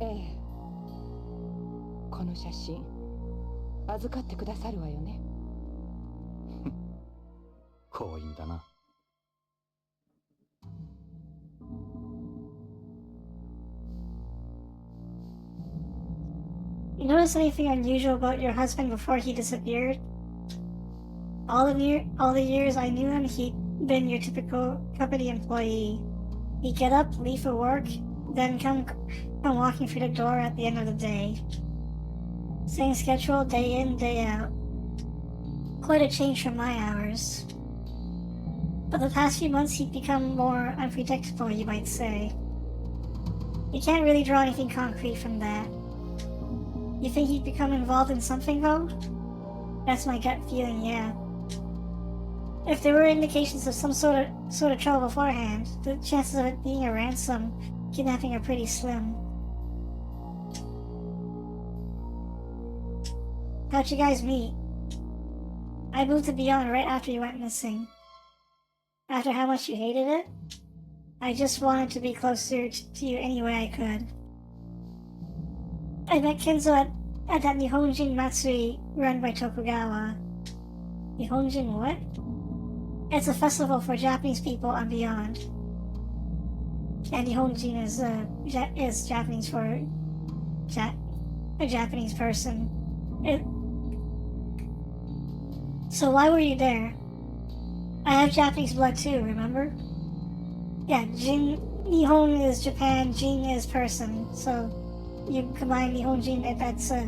ええ。この写真預かってくださるわよね。強引だな。You notice anything unusual about your husband before he disappeared? All the years I knew him, he'd been your typical company employee. He'd get up, leave for work, then come walking through the door at the end of the day. Same schedule, day in, day out. Quite a change from my hours. But the past few months he'd become more unpredictable, you might say. You can't really draw anything concrete from that. You think he'd become involved in something, though? That's my gut feeling, yeah. If there were indications of some sort of trouble beforehand, the chances of it being a ransom kidnapping are pretty slim. How'd you guys meet? I moved to Beyond right after you went missing. After how much you hated it? I just wanted to be closer to you any way I could. I met Kenzo at that Nihonjin Matsuri run by Tokugawa. Nihonjin what? It's a festival for Japanese people on Beyond. And Nihonjin is Japanese for a Japanese person. So why were you there? I have Japanese blood too, remember? Yeah, Nihon is Japan, Jin is person, so you combine Nihonjin and that's a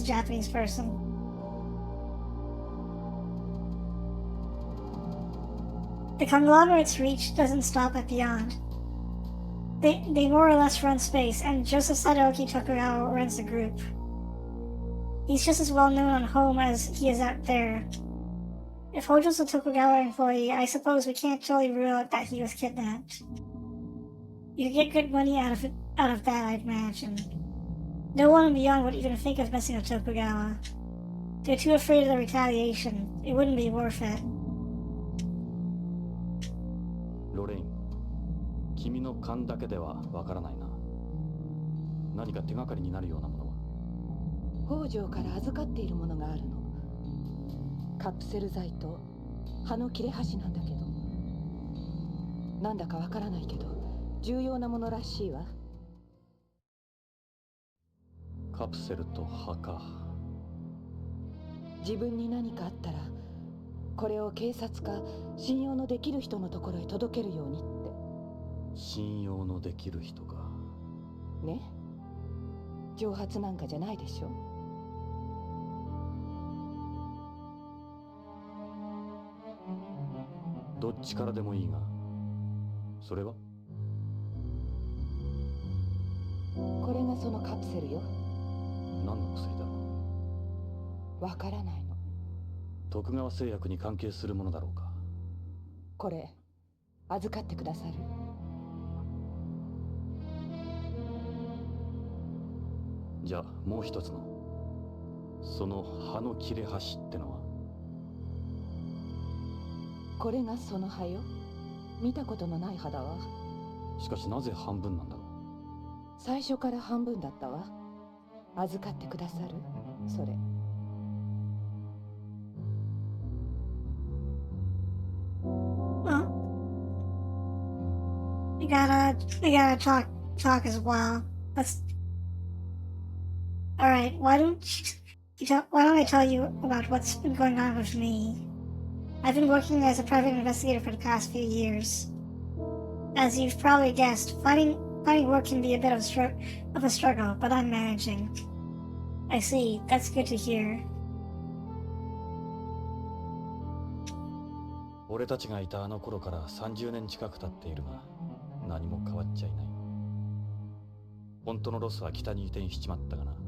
Japanese person. The conglomerate's reach doesn't stop at Beyond. They more or less run space, and Joseph Sadaoki Tokugawa runs the group. He's just as well known on home as he is out there. If Hojo's a Tokugawa employee, I suppose we can't totally rule out that he was kidnapped. You get good money out of that, I'd imagine. No one Beyond would even think of messing with Tokugawa. They're too afraid of the retaliation. It wouldn't be worth it. ロレイン、君の勘だけではわからないな。何か手がかりになるようなものは？北条から預かっているものがあるの。カプセル剤と葉の切れ端なんだけど、なんだかわからないけど重要なものらしいわ。カプセルと葉か。自分に何かあったらこれを警察か信用のできる人のところへ届けるようにって。信用のできる人か。ね、蒸発なんかじゃないでしょ。どっちからでもいいが、それは？これがそのカプセルよ。何の薬だろう？わからないの。徳川製薬に関係するものだろうか。これ預かってくださる？じゃあもう一つの、その葉の切れ端ってのは？これがその葉よ。見たことのない葉だわ。しかしなぜ半分なんだろう？最初から半分だったわ。預かってくださる？それ。Well, we gotta talk as well. Let's. All right. Why don't I tell you about what's been going on with me? I've been working as a private investigator for the past few years. As you've probably guessed, finding work can be a bit of a struggle, but I'm managing. I see. That's good to hear. 俺たちがいたあの頃から30年近く経っているが、何も変わっちゃいない。本当のロスは北に移転しちまったがな。た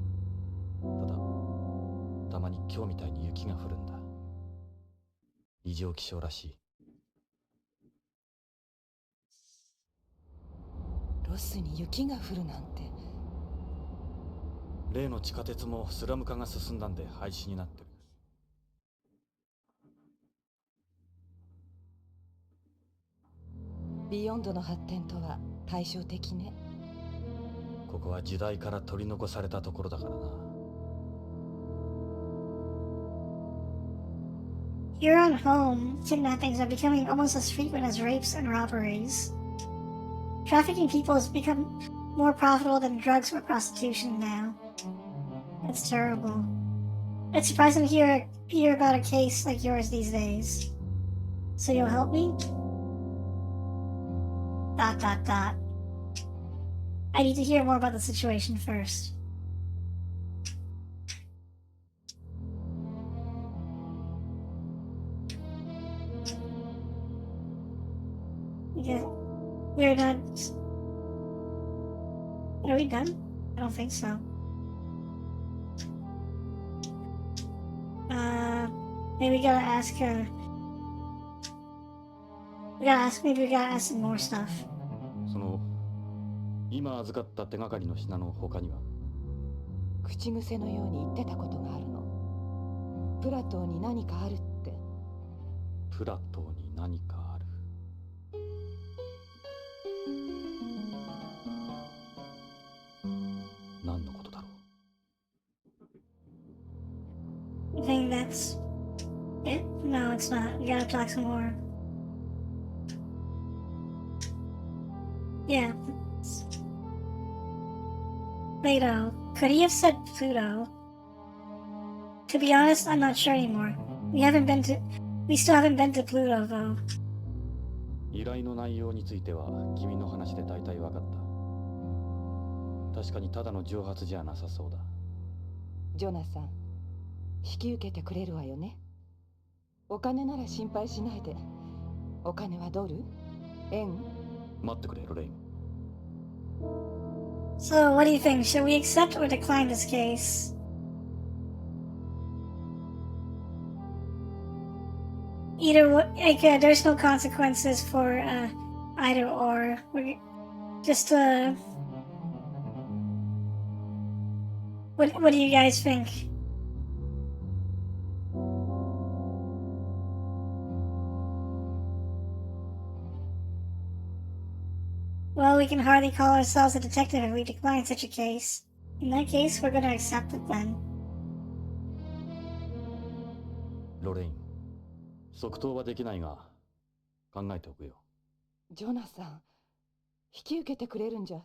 だ、たまに今日みたいに雪が降るんだ。異常気象らしい。ロスに雪が降るなんて。例の地下鉄もスラム化が進んだんで廃止になってる。ビヨンドの発展とは対照的ね。ここは時代から取り残されたところだからな。Here on home, kidnappings are becoming almost as frequent as rapes and robberies. Trafficking people has become more profitable than drugs or prostitution now. It's terrible. It's surprising to hear about a case like yours these days. So you'll help me? ... I need to hear more about the situation first. Yeah, we're done. Are we done? I don't think so. Maybe we gotta ask her. Maybe we gotta ask some more stuff. その、今預かった手がかりの品の他には？口癖のように言ってたことがあるの。プラトーに何かあるって。プラトーに何かある。何のことだろう？ You think that's it? No, it's not. We gotta talk some more. Yeah. Plato. Could he have said Pluto? To be honest, I'm not sure anymore. We still haven't been to Pluto, though. 依頼の内容については君の話で大体分かった。確かにただの蒸発じゃなさそうだ。ジョナサン、引き受けてくれるわよね。お金なら心配しないで。お金はドル？円？待ってくれ、ロレイン。So, what do you think? Should we accept or decline this case? There's no consequences for either or. We're just what do you guys think? Well, we can hardly call ourselves a detective if we decline such a case. In that case, we're gonna accept it then. ロレイン、即答はできないが考えておくよ。ジョナサン、引き受けてくれるんじゃ。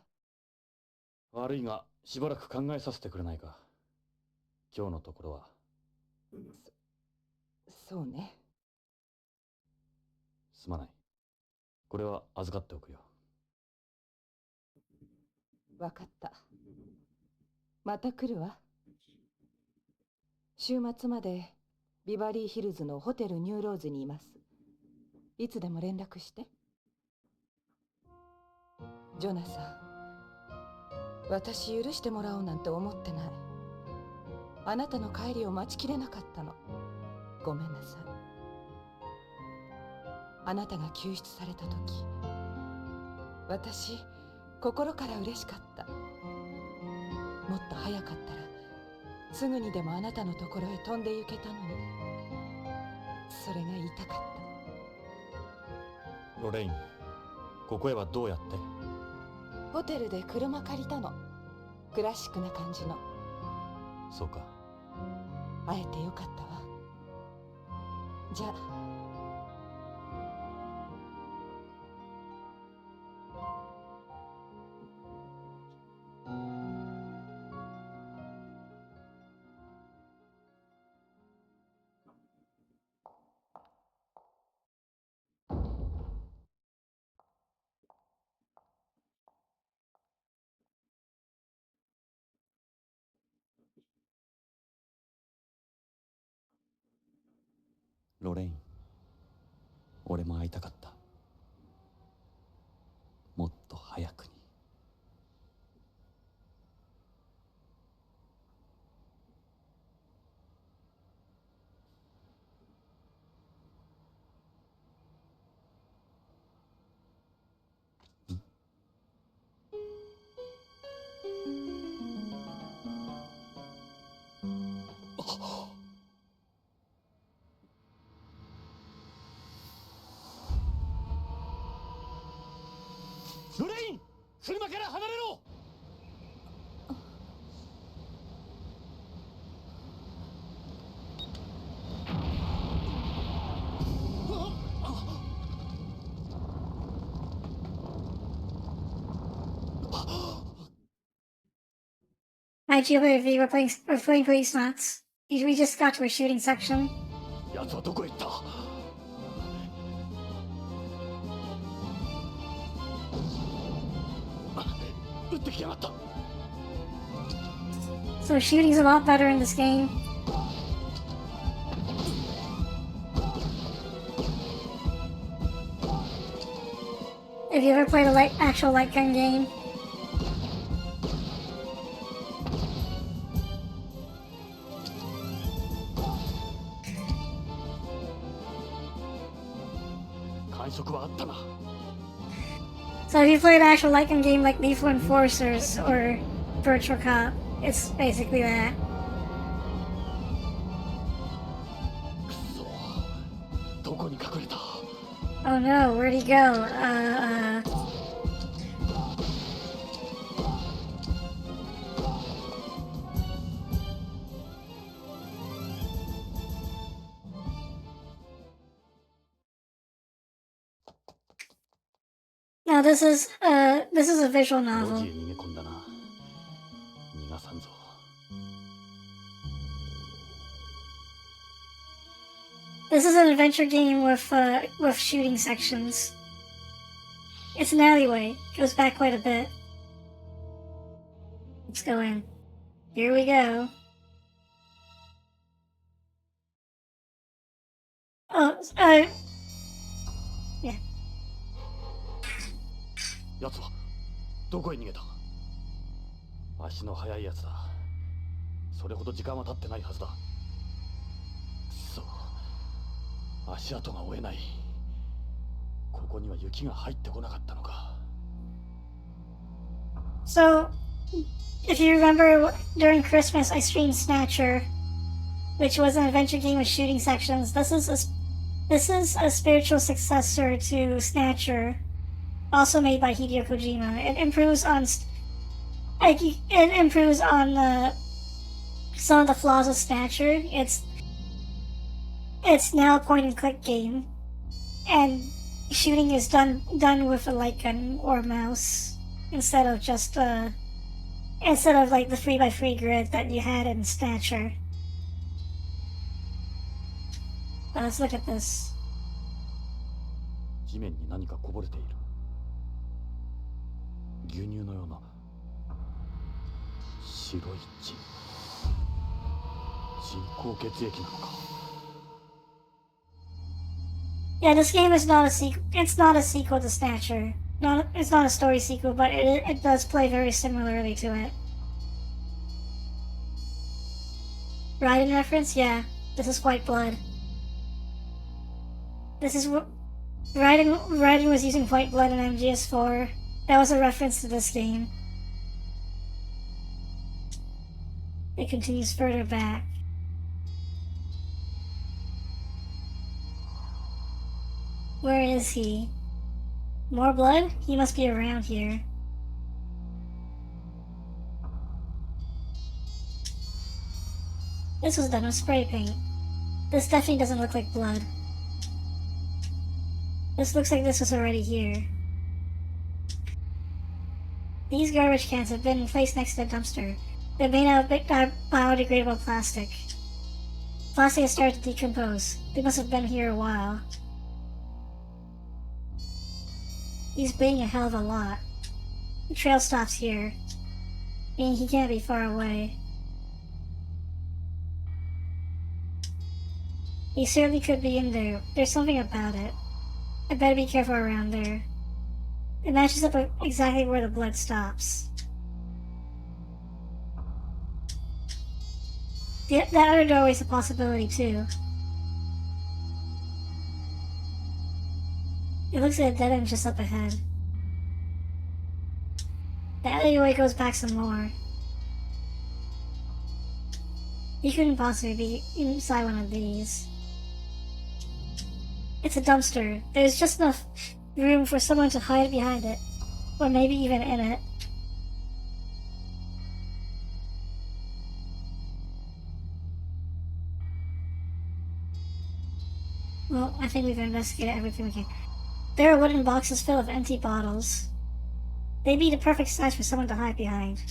悪いがしばらく考えさせてくれないか。今日のところは。そうね。すまない。これは預かっておくよ。わかった。また来るわ。週末までビバリーヒルズのホテルニューローズにいます。いつでも連絡して。ジョナサン、私許してもらおうなんて思ってない。あなたの帰りを待ちきれなかったの。ごめんなさい。あなたが救出された時、私心から嬉しかった。もっと早かったらすぐにでもあなたのところへ飛んで行けたのに。それが言いたかった。ロレイン、ここへはどうやって？ホテルで車借りたの。クラシックな感じの。そうか。会えてよかったわ。じゃあ。ロレイン、俺も会いたかった。もっと早くに。ロレイン、車から離れろ！How'd you live? You were playing Policenauts. We just got to a shooting section. 奴はどこへ行った？撃ってきやがった。 So shooting's a lot better in this game. Have you ever played a actual light gun game? So if you played an actual light gun game like Lethal Enforcers or Virtual Cop, it's basically that. Oh no, where'd he go? Now this is a visual novel. This is an adventure game with shooting sections. It's an alleyway. Goes back quite a bit. Let's go in. Here we go. Oh, yeah. 奴はどこへ逃げた？足の速い奴だ。それほど時間は経ってないはずだ。くそ、足跡が追えない。ここには雪が入ってこなかったのか。So, if you remember, during Christmas I streamed Snatcher, which was an adventure game with shooting sections. This is a spiritual successor to Snatcher, also made by Hideo Kojima. It improves on some of the flaws of Snatcher. It's now a point-and-click game, and shooting is done with a light gun or mouse instead of just like the 3x3 grid that you had in Snatcher. But let's look at this. 地面に何かこぼれている。牛乳のような白い血。人工血液なのか。Yeah, this game is not a sequel. It's not a sequel to Snatcher. It's not a story sequel, but it does play very similarly to it. Raiden reference? Yeah, this is White Blood. This is what Raiden was using White Blood in MGS4. That was a reference to this game. It continues further back. Where is he? More blood? He must be around here. This was done with spray paint. This definitely doesn't look like blood. This looks like this was already here. These garbage cans have been placed next to the dumpster. They're made out of biodegradable plastic. Plastic has started to decompose. They must have been here a while. He's bleeding a hell of a lot. The trail stops here, meaning he can't be far away. He certainly could be in there. There's something about it. I better be careful around there. It matches up exactly where the blood stops. That other doorway's a possibility too. It looks like a dead end just up ahead. The alleyway goes back some more. He couldn't possibly be inside one of these. It's a dumpster. There's just enough room for someone to hide behind it. Or maybe even in it. Well, I think we've investigated everything we can. There are wooden boxes filled with empty bottles. They'd be the perfect size for someone to hide behind.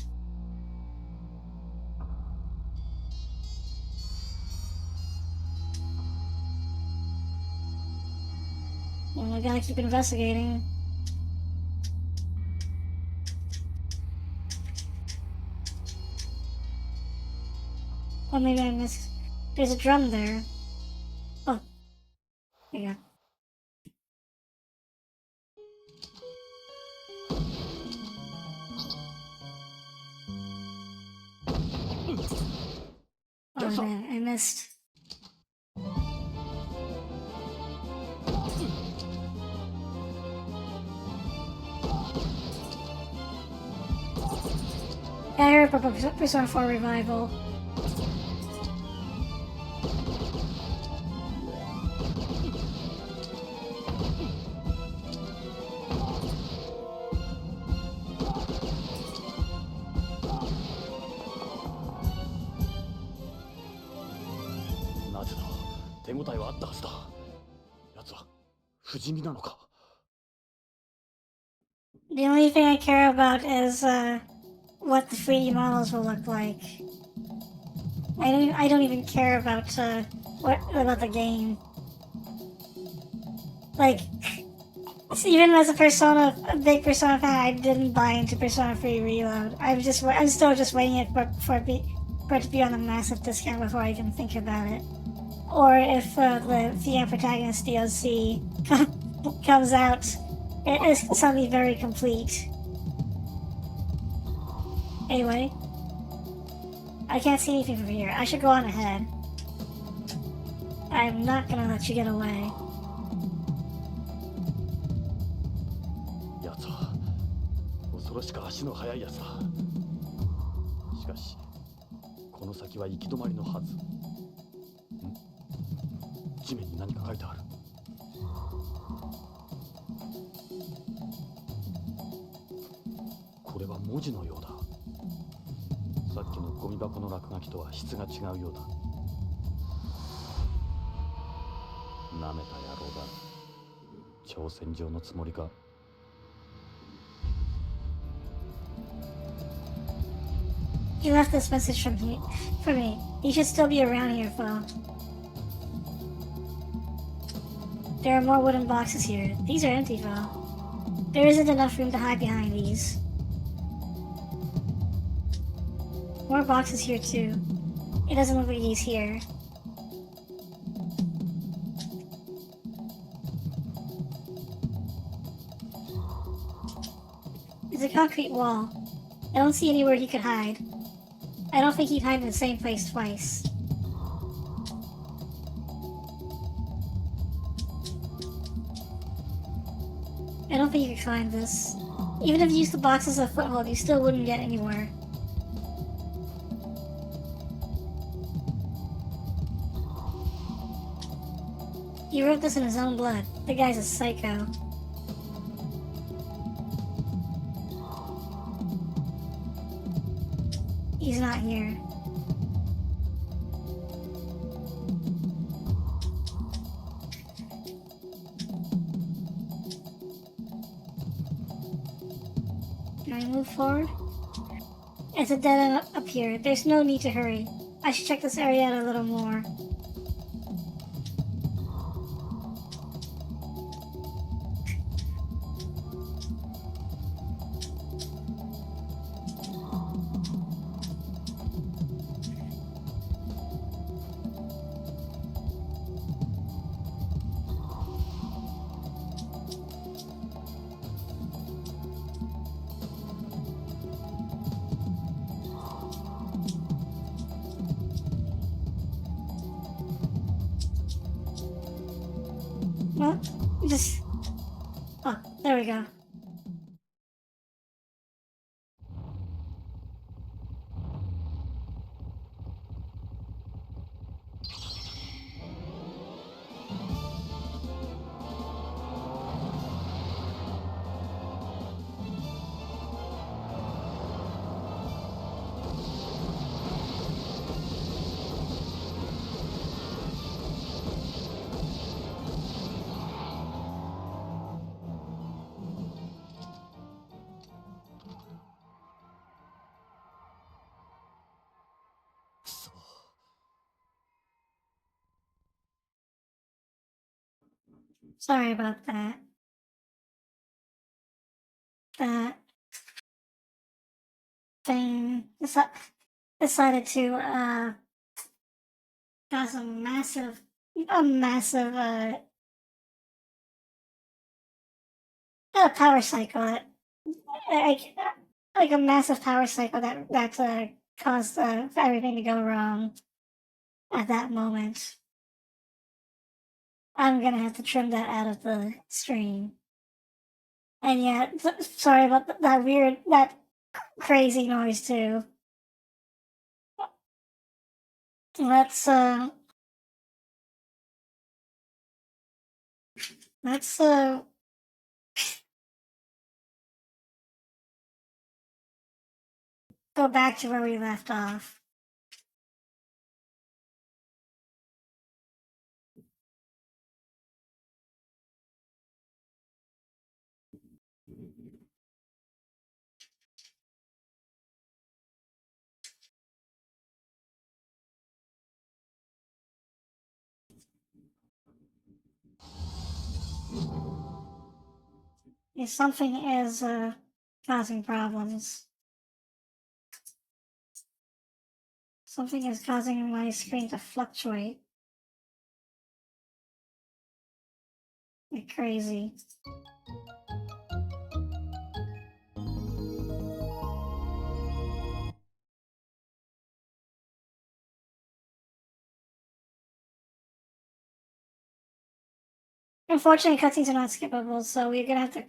Well, I gotta keep investigating. Oh, maybe I missed. There's a drum there. Oh. There you go. Oh man, I missed. I heard about Persona 4 Revival. The only thing I care about is what the 3D models will look like. I don't even care about what about the game. Like, even as a big Persona fan, I didn't buy into Persona 3 Reload. I'm still just waiting for it to be on a massive discount before I can think about it. Or if the female protagonist DLC comes out, it is suddenly very complete. Anyway, I can't see anything from here. I should go on ahead. I'm not gonna let you get away. 奴は恐ろしく足の速い奴だ。しかし、この先は行き止まりのはず。地面に何か書いてある。これは文字のようだ。さっきのゴミ箱の落書きとは質が違うようだ。なめた野郎だ。挑戦状のつもりか。He left this message for me. He should still be around here, Flo. There are more wooden boxes here. These are empty, though. There isn't enough room to hide behind these. More boxes here, too. It doesn't look like he's here. It's a concrete wall. I don't see anywhere he could hide. I don't think he'd hide in the same place twice. I don't think you could climb this. Even if you used the box as a foothold, you still wouldn't get anywhere. He wrote this in his own blood. The guy's a psycho. He's not here. Can I move forward? It's a dead end up here. There's no need to hurry. I should check this area out a little more. Well, just... Oh, there we go. Sorry about that. That thing decided to cause a massive not a power cycle, like, like a massive power cycle that caused everything to go wrong at that moment. I'm gonna have to trim that out of the stream. And yeah, sorry about that crazy noise too. Let's go back to where we left off. If something is causing problems. Something is causing my screen to fluctuate. Like crazy. Unfortunately, cutscenes are not skippable, so we're gonna have to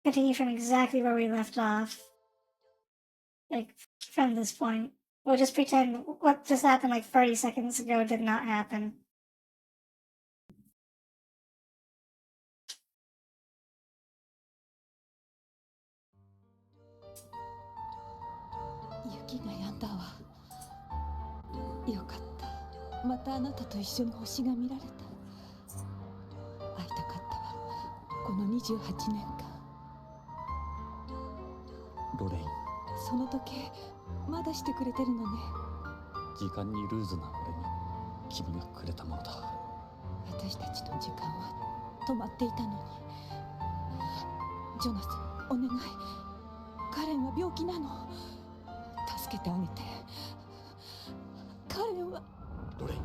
continue from exactly where we left off. Like, from this point. We'll just pretend what just happened like 30 seconds ago did not happen.雪が止んだわ。よかった。またあなたと一緒に星が見られた。会いたかったわ。この28年間。ロレイン、その時計まだしてくれてるのね。時間にルーズな俺に君がくれたものだ。私たちの時間は止まっていたのに。ジョナサン、お願い。カレンは病気なの。助けてあげて。カレンは。ロレイン、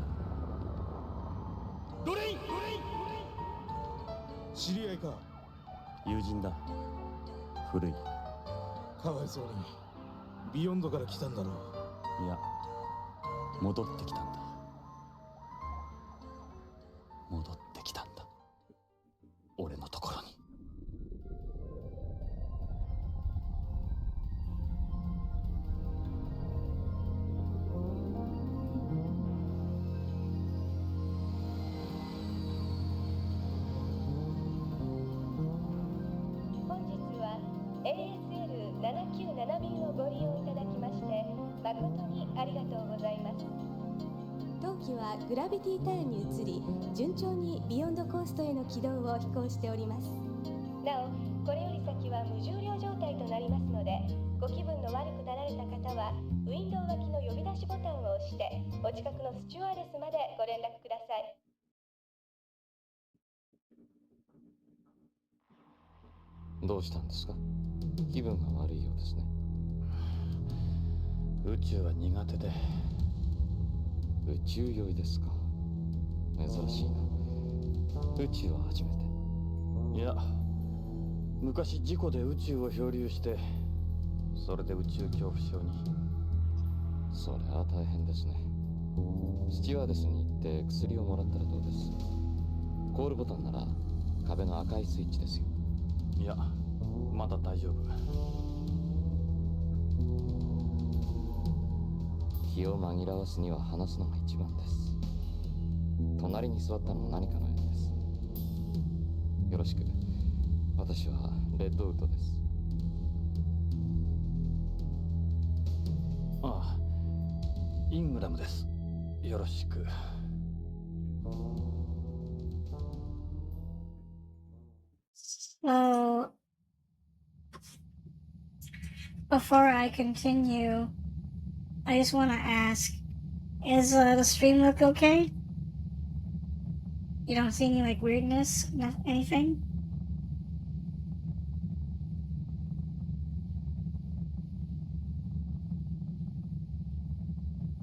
ロレイン、ロレイン。知り合いか？友人だ。古い。かわいそうに。ビヨンドから来たんだろう。いや、戻ってきたんだ。戻ってきたんだ。俺のところに。本日は ASL797 便をご利用いただきまして誠にありがとうございます。当機はグラビティターンに移り、順調にビヨンドコーストへの軌道を飛行しております。なお、これより先は無重量状態となりますので、ご気分の悪くなられた方はウィンドウ脇の呼び出しボタンを押してお近くのスチュワーデスまでご連絡ください。どうしたんですか？気分が悪いようですね。宇宙は苦手で。宇宙酔いですか？珍しいな。宇宙は初めて。いや、昔事故で宇宙を漂流して、それで宇宙恐怖症に。それは大変ですね。スチュワーデスに行って薬をもらったらどうです？コールボタンなら壁の赤いスイッチですよ。いや、まだ大丈夫。気を紛らわすには話すのが一番です。隣に座ったのも何かの縁です。よろしく。私はレッドウッドです。ああ、イングラムです。よろしく。So, before I continue, I just want to ask, is the stream look okay? You don't see any like weirdness, anything?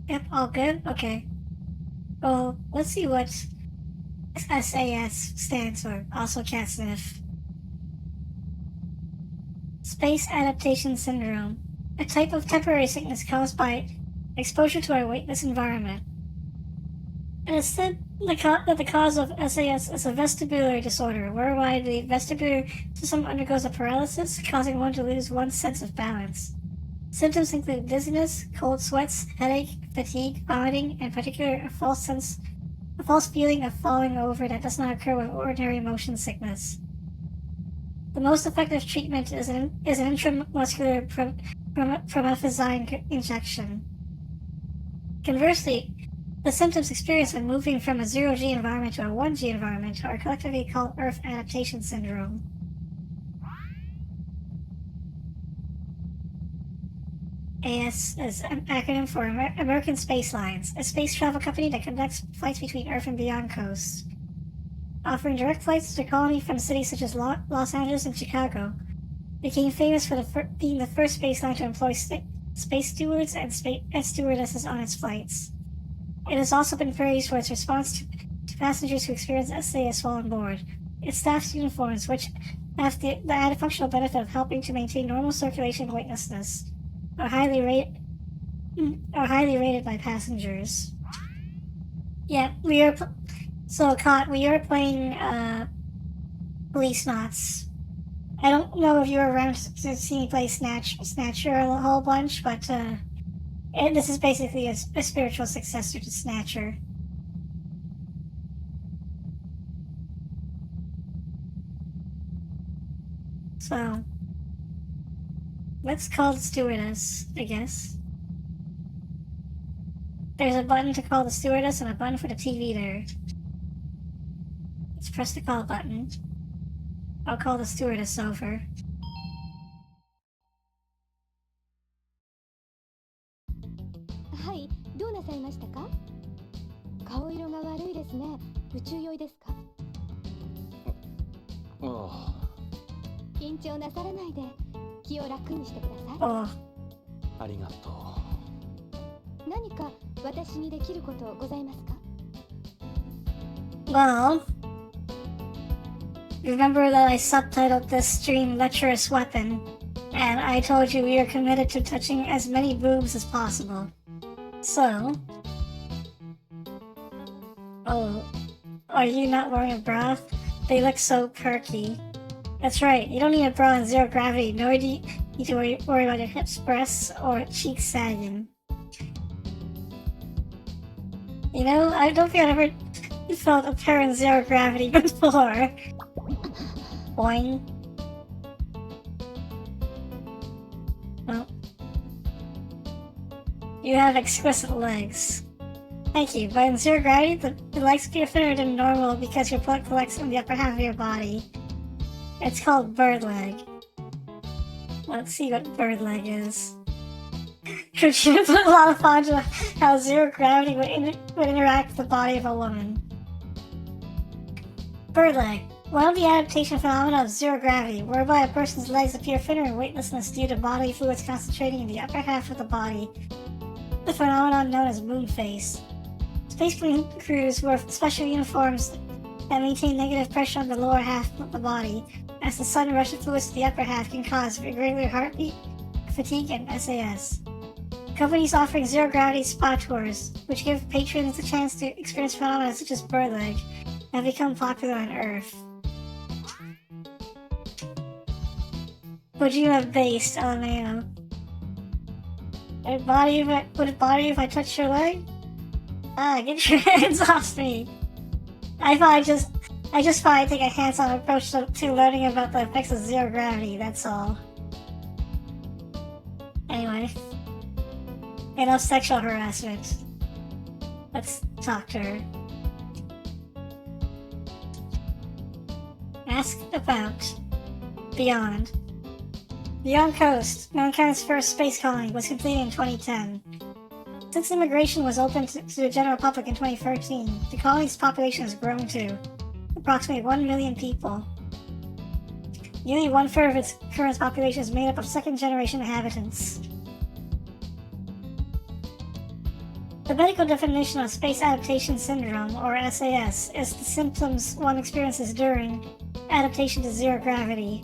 Yep, all good? Okay. Well, let's see what SAS stands for. Also can't sniff. Space Adaptation Syndrome, a type of temporary sickness caused by exposure to a weightless environment. It is said that the cause of SAS is a vestibular disorder, whereby the vestibular system undergoes a paralysis, causing one to lose one's sense of balance. Symptoms include dizziness, cold sweats, headache, fatigue, vomiting, and particularly a false feeling of falling over that does not occur with ordinary motion sickness. The most effective treatment is an intramuscular promethazine injection. Conversely, the symptoms experienced when moving from a 0G environment to a 1G environment are collectively called Earth Adaptation Syndrome. AS is an acronym for American Space Lines, a space travel company that conducts flights between Earth and beyond coasts. Offering direct flights to the colony from cities such as Los Angeles and Chicago, became famous for being the first space line to employ space stewards and stewardesses on its flights. It has also been praised for its response to passengers who experience SAS while on board. Its staff's uniforms, which have the added functional benefit of helping to maintain normal circulation weightlessness, are highly rated by passengers. Yeah, we are playing Policenauts. I don't know if you were around to see me play Snatcher a whole bunch, but this is basically a spiritual successor to Snatcher. So, let's call the stewardess, I guess. There's a button to call the stewardess and a button for the TV there. Let's press the call button. I'll call the stewardess over. はい、どうなさいましたか？顔色が悪いですね。宇宙酔いですか？あ緊張なさらないで気を楽にしてください。 Oh, あ、ありがと何か私にできることございますか？ well, remember that I subtitled this stream Lecherous Weapon, and I told you we are committed to touching as many boobs as possible. So... Oh, are you not wearing a bra? They look so perky. That's right, you don't need a bra in zero gravity, nor do you need to worry about your hips, breasts, or cheeks sagging. You know, I don't think I've ever felt a pair in zero gravity before. Boing. Well. You have exquisite legs. Thank you, but in zero gravity, the legs get thinner than normal because your blood collects in the upper half of your body. It's called bird leg. Let's see what bird leg is. Could you put a lot of thought into how zero gravity would interact with the body of a woman? Bird leg. One of the adaptation phenomena of zero gravity, whereby a person's legs appear thinner in weightlessness due to bodily fluids concentrating in the upper half of the body. The phenomenon known as moon phase. Space crews wear special uniforms that maintain negative pressure on the lower half of the body, as the sudden rush of fluids to the upper half can cause irregular heartbeat, fatigue, and SAS. Companies offering zero-gravity spa tours, which give patrons a chance to experience phenomena such as bird leg, have become popular on Earth. Would you have based, LMAO? Would it bother you if I touched your leg? Ah, get your hands off me! I just thought I'd take a hands-on approach to learning about the effects of zero gravity, that's all. Anyway. Enough sexual harassment. Let's talk to her. Ask about Beyond. Beyond Coast, mankind's first space colony, was completed in 2010. Since immigration was opened to the general public in 2013, the colony's population has grown to approximately 1 million people. Nearly one-third of its current population is made up of second-generation inhabitants. The medical definition of Space Adaptation Syndrome, or SAS, is the symptoms one experiences during adaptation to zero gravity.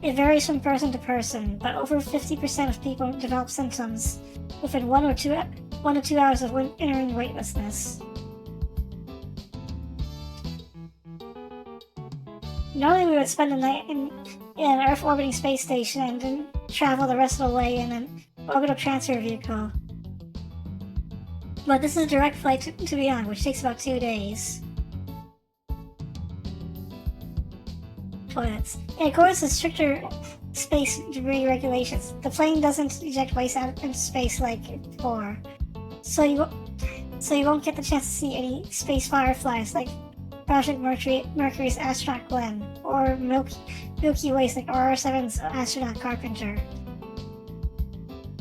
It varies from person to person, but over 50% of people develop symptoms within 1 to 2 hours of entering weightlessness. Normally we would spend the night in an Earth-orbiting space station and then travel the rest of the way in an orbital transfer vehicle. But this is a direct flight to Beyond, which takes about 2 days. Toilets. In accordance with stricter space debris regulations, the plane doesn't eject waste out into space like before. So you won't get the chance to see any space fireflies like Project Mercury's astronaut Glenn, or Milky Way's like RR7's astronaut Carpenter.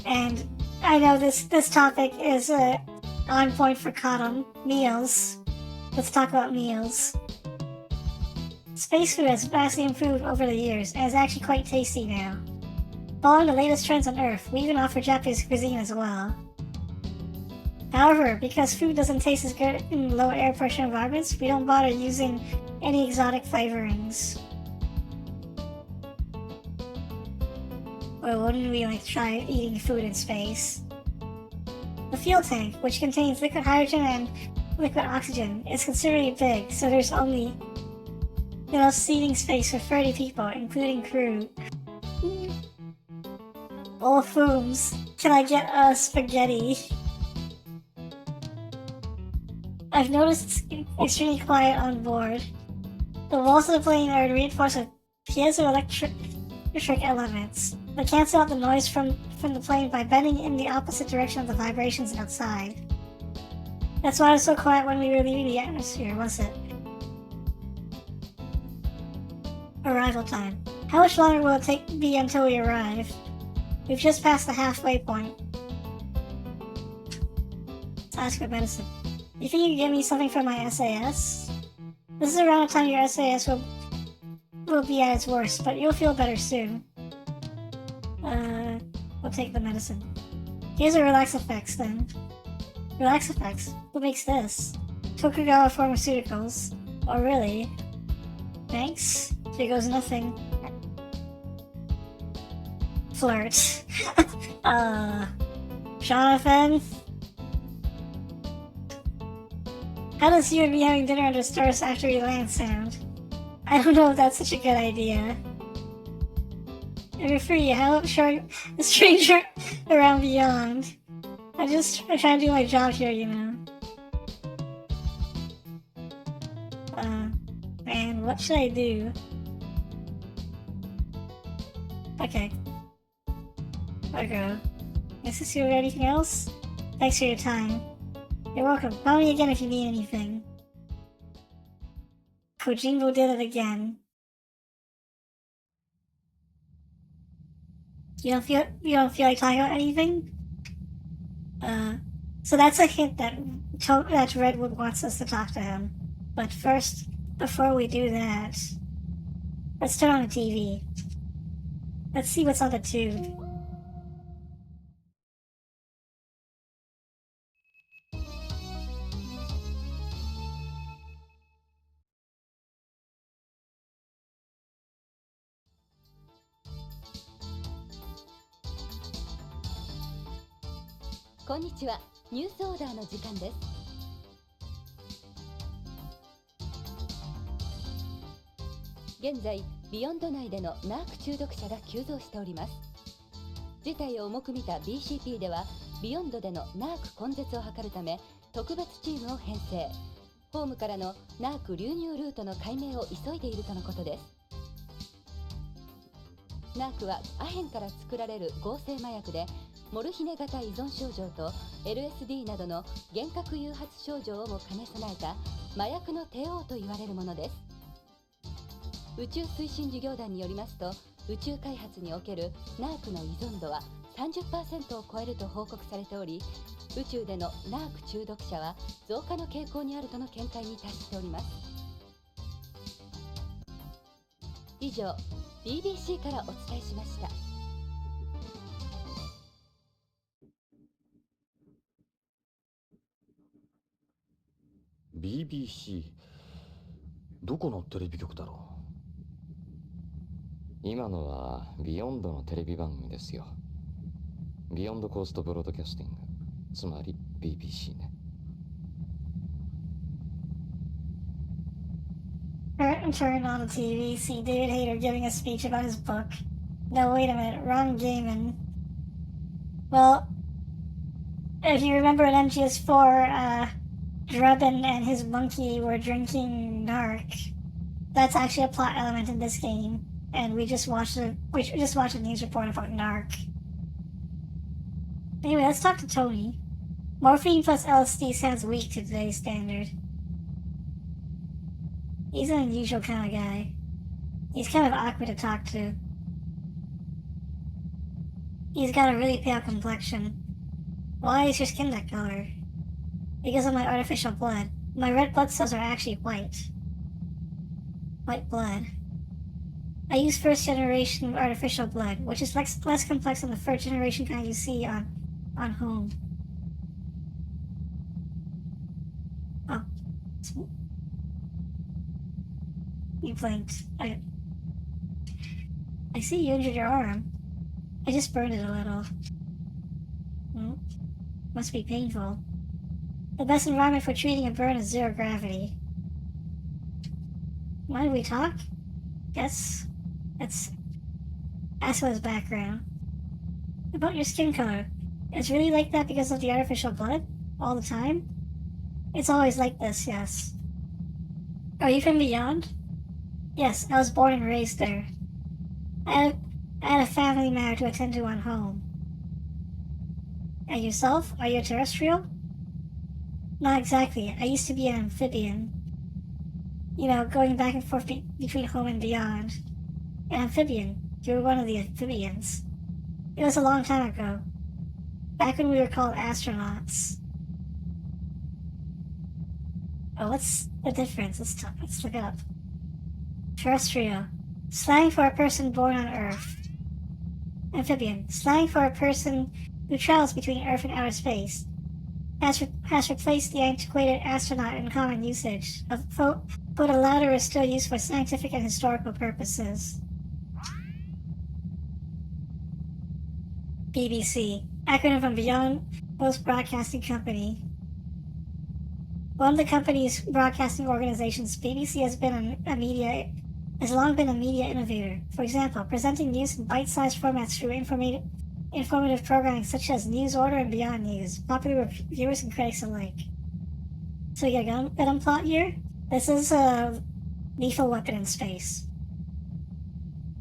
And I know this topic is on point for Cotton. Meals. Let's talk about meals. Space food has vastly improved over the years, and is actually quite tasty now. Following the latest trends on Earth, we even offer Japanese cuisine as well. However, because food doesn't taste as good in low air pressure environments, we don't bother using any exotic flavorings. Well, wouldn't we try eating food in space? The fuel tank, which contains liquid hydrogen and liquid oxygen, is considerably big, so there's only enough seating space for 30 people, including crew. Oh, Fooms, can I get a spaghetti? I've noticed it's extremely quiet on board. The walls of the plane are reinforced with piezoelectric elements that cancel out the noise from the plane by bending in the opposite direction of the vibrations outside. That's why it was so quiet when we were leaving the atmosphere, was it? Arrival time. How much longer will it be until we arrive? We've just passed the halfway point. Let's ask for medicine. You think you can give me something for my SAS? This is around the time your SAS will will be at its worst, but you'll feel better soon. We'll take the medicine. Here's the Relax Effects then. Relax Effects? Who makes this? Tokugawa Pharmaceuticals. Oh, really? Thanks. Here goes nothing. Flirt. Jonathan? How does you and me having dinner under stars after we land sound? I don't know if that's such a good idea. I'm free, how showing a stranger around beyond. I'm trying to do my job here, you know. Man, what should I do? Okay. Okay. Is this you or anything else? Thanks for your time. You're welcome. Call me again if you need anything. Kojimbo did it again. You don't feel like talking about anything? So that's a hint that Redwood wants us to talk to him. But first, before we do that, let's turn on the TV. Let's see what's on the tube.こんにちは。ニュースオーダーの時間です。現在、ビヨンド内でのナーク中毒者が急増しております。事態を重く見た BCP では、ビヨンドでのナーク根絶を図るため、特別チームを編成。ホームからのナーク流入ルートの解明を急いでいるとのことです。ナークはアヘンから作られる合成麻薬で、モルヒネ型依存症状と LSD などの幻覚誘発症状をも兼ね備えた麻薬の帝王と言われるものです。宇宙推進事業団によりますと、宇宙開発におけるナークの依存度は 30% を超えると報告されており、宇宙でのナーク中毒者は増加の傾向にあるとの見解に達しております。以上、BBC からお伝えしました。BBC どこのテレビ局だろう。今のはビヨンドのテレビ番組ですよ。ビヨンドコーストブロードキャスティング、つまり BBC ね。Turn on the TV, see David Hayter giving a speech about his book. No, wait a minute, Ron Gaiman. Well, if you remember in MGS4, Drebin and his monkey were drinking narc. That's actually a plot element in this game, and we just watched a news report about narc. Anyway, let's talk to Tony. Morphine plus LSD sounds weak to today's standard. He's an unusual kind of guy. He's kind of awkward to talk to. He's got a really pale complexion. Why is your skin that color? Because of my artificial blood. My red blood cells are actually white. White blood. I use first generation artificial blood, which is less complex than the first generation kind you see on home. Oh. You blinked. I see you injured your arm. I just burned it a little. Must be painful. The best environment for treating a burn is zero gravity. Mind we talk? Yes. Let's ask about his background. About your skin color. It's really like that because of the artificial blood? All the time? It's always like this, yes. Are you from Beyond? Yes, I was born and raised there. I had a family matter to attend to on home. And yourself? Are you a terrestrial? Not exactly. I used to be an amphibian. You know, going back and forth between home and beyond. An amphibian. You were one of the amphibians. It was a long time ago. Back when we were called astronauts. Oh, what's the difference? Let's look it up. Terrestrial. Slang for a person born on Earth. Amphibian. Slang for a person who travels between Earth and outer space. Has replaced the antiquated astronaut in common usage, though the latter is still used for scientific and historical purposes. BBC, acronym from Beyond Coast Broadcasting Company. One of the company's broadcasting organizations, BBC has long been a media innovator. For example, presenting news in bite-sized formats through informative programming such as News Order and Beyond News, popular with viewers and critics alike. So you get a gun plot here? This is a lethal weapon in space.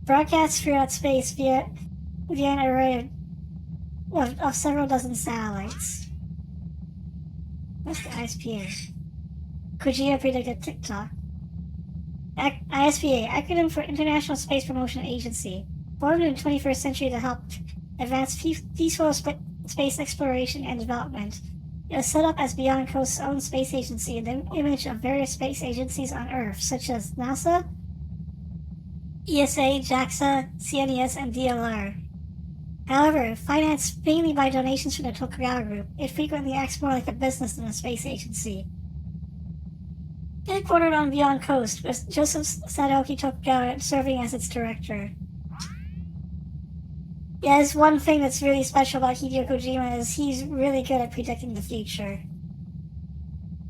Broadcast throughout space via an array of several dozen satellites. What's the ISPA? Kojima predicted TikTok. ISPA, acronym for International Space Promotion Agency, formed in the 21st century to help advance peaceful space exploration and development. It was set up as Beyond Coast's own space agency in the image of various space agencies on Earth, such as NASA, ESA, JAXA, CNES, and DLR. However, financed mainly by donations from the Tokugawa Group, it frequently acts more like a business than a space agency. Headquartered on Beyond Coast, with Joseph Sadaoki Tokugawa serving as its director. Yeah, there's one thing that's really special about Hideo Kojima is he's really good at predicting the future.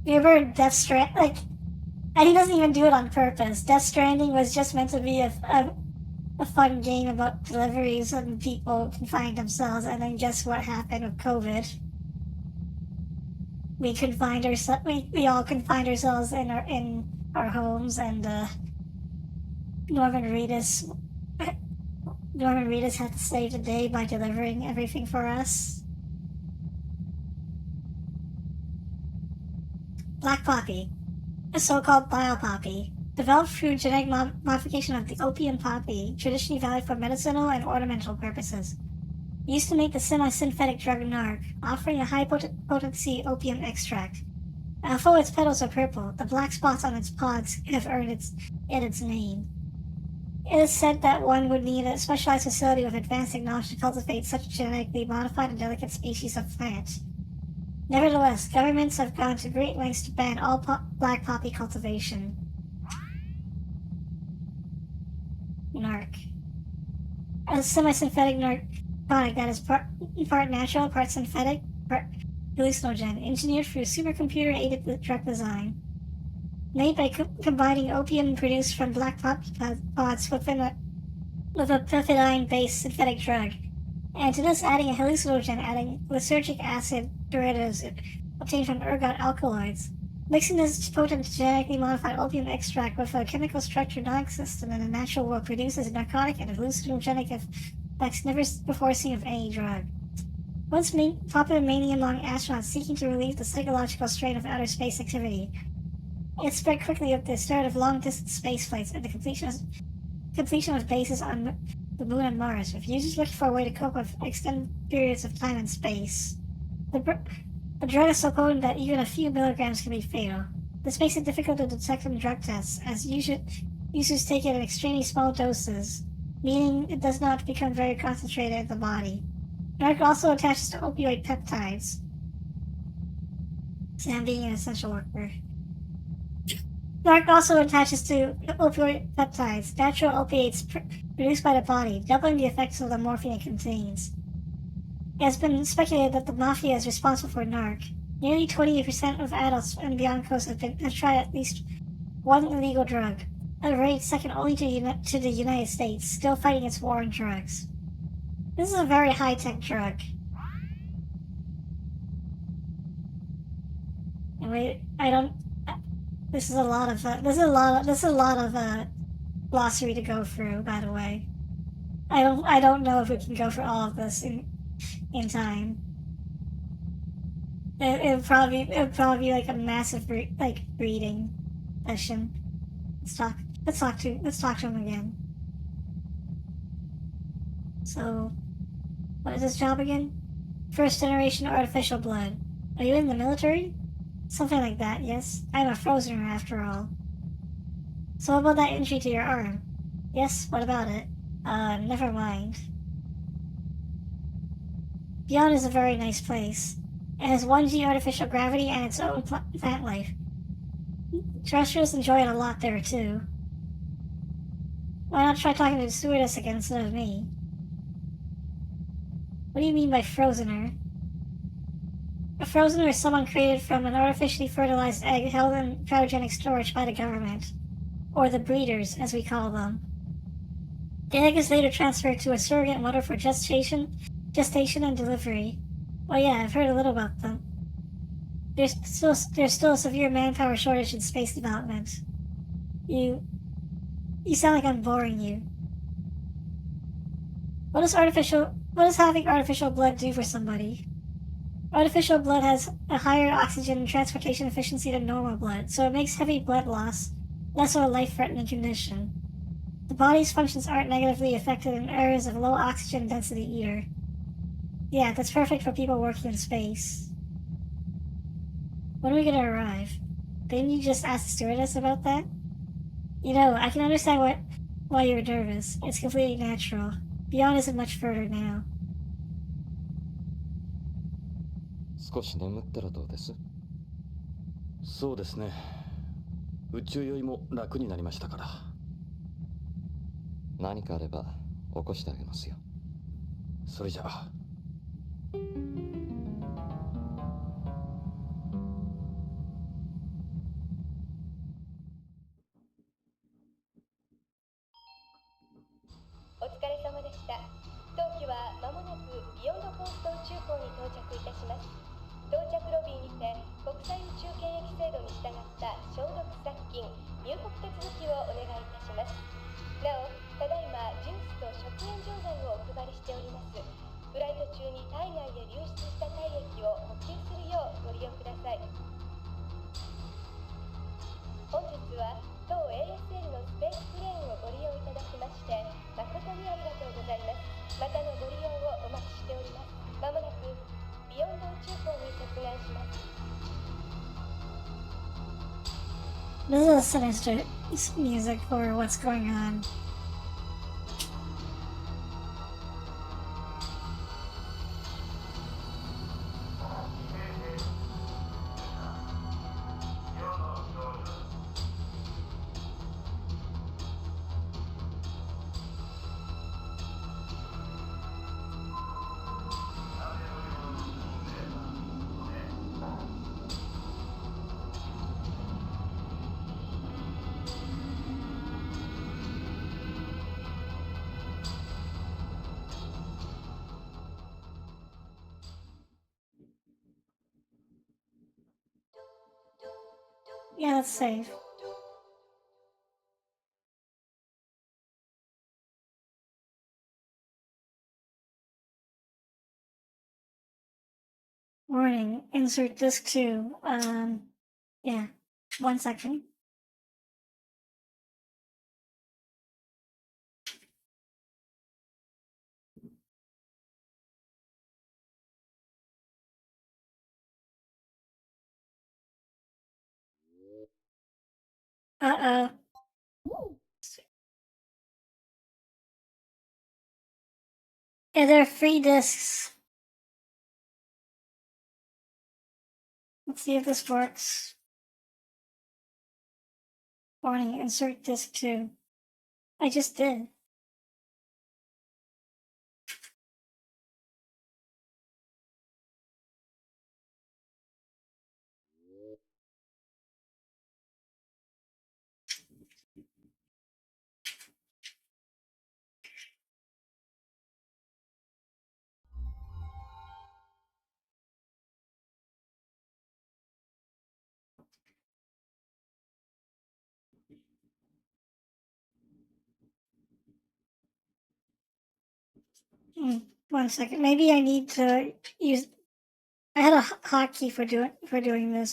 Remember Death Stranding? And he doesn't even do it on purpose. Death Stranding was just meant to be a fun game about deliveries and people confining themselves, and then guess what happened with COVID? We all confined ourselves in our homes, and Norman Reedus had to save the day by delivering everything for us. Black poppy, a so-called biopoppy, developed through genetic modification of the opium poppy, traditionally valued for medicinal and ornamental purposes. Used to make the semi-synthetic drug narc, offering a high-potency opium extract. Although its petals are purple, the black spots on its pods have earned its name. It is said that one would need a specialized facility with advanced technology to cultivate such genetically modified and delicate species of plant. Nevertheless, governments have gone to great lengths to ban all black poppy cultivation. Narc. A semi-synthetic narcotic that is part natural, part synthetic, part hallucinogen, engineered through supercomputer-aided drug design. Made by combining opium produced from black poppy pods with a pethidine-based synthetic drug, and to this adding a hallucinogen, adding lysergic acid derivatives obtained from ergot alkaloids. Mixing this potent genetically modified opium extract with a chemical structure non-existent in the natural world produces narcotic and hallucinogenic effects never before seen of any drug. Once popular mainly among astronauts seeking to relieve the psychological strain of outer space activity, it spread quickly with the start of long-distance space flights and the completion of bases on the Moon and Mars, with users looking for a way to cope with extended periods of time and space. The drug is so potent that even a few milligrams can be fatal. This makes it difficult to detect in drug tests, as users take it in extremely small doses, meaning it does not become very concentrated in the body. Narc also attaches to opioid peptides. Sam being an essential worker. Narc also attaches to opioid peptides, natural opiates produced by the body, doubling the effects of the morphine it contains. It has been speculated that the mafia is responsible for narc. Nearly 28% of adults in Beyond Coast have tried at least one illegal drug, a rate second only to the United States, still fighting its war on drugs. This is a very high-tech drug. Anyway, this is a lot of glossary to go through, by the way. I don't know if we can go through all of this in time. It would probably be like a massive reading session. Let's talk to him again. So, what is his job again? First generation artificial blood. Are you in the military? Something like that, yes. I'm a frozener after all. So what about that injury to your arm? Yes, what about it? Never mind. Beyond is a very nice place. It has 1G artificial gravity and its own plant life. Terrestrials enjoy it a lot there, too. Why not try talking to the stewardess again instead of me? What do you mean by frozener? A frozener is someone created from an artificially fertilized egg held in cryogenic storage by the government. Or the breeders, as we call them. The egg is later transferred to a surrogate mother for gestation and delivery. Well, yeah, I've heard a little about them. There's still a severe manpower shortage in space development. You sound like I'm boring you. What does having artificial blood do for somebody? Artificial blood has a higher oxygen and transportation efficiency than normal blood, so it makes heavy blood loss less of a life-threatening condition. The body's functions aren't negatively affected in areas of low oxygen density either. Yeah, that's perfect for people working in space. When are we gonna arrive? Didn't you just ask the stewardess about that? You know, I can understand why you're nervous. It's completely natural. Beyond isn't much further now. 少し眠ったらどうです？そうですね。宇宙酔いも楽になりましたから。何かあれば起こしてあげますよ。それじゃあ。お疲れ様でした。当機は間もなくビヨンドコースト宇宙港に到着いたします。到着ロビーにて国際宇宙検疫制度に従った消毒殺菌入国手続きをお願いいたします。なお、ただいまジュースと食塩錠剤をお配りしております。フライト中に体内へ流出した体液を補給するようご利用ください。本日は当 ASL のスペースプレーンをご利用いただきまして誠にありがとうございます。またのご利用をお待ちしております。まもなくビヨンド宇宙港に接岸します。This is a sinister music for what's going on. Yeah, that's safe. Warning, insert disc 2. Yeah. 1 second. Uh-oh. Yeah, there are free discs. Let's see if this works. Warning, insert disc 2. I just did. Hmm, 1 second. Maybe I need to use. I had a hotkey for doing this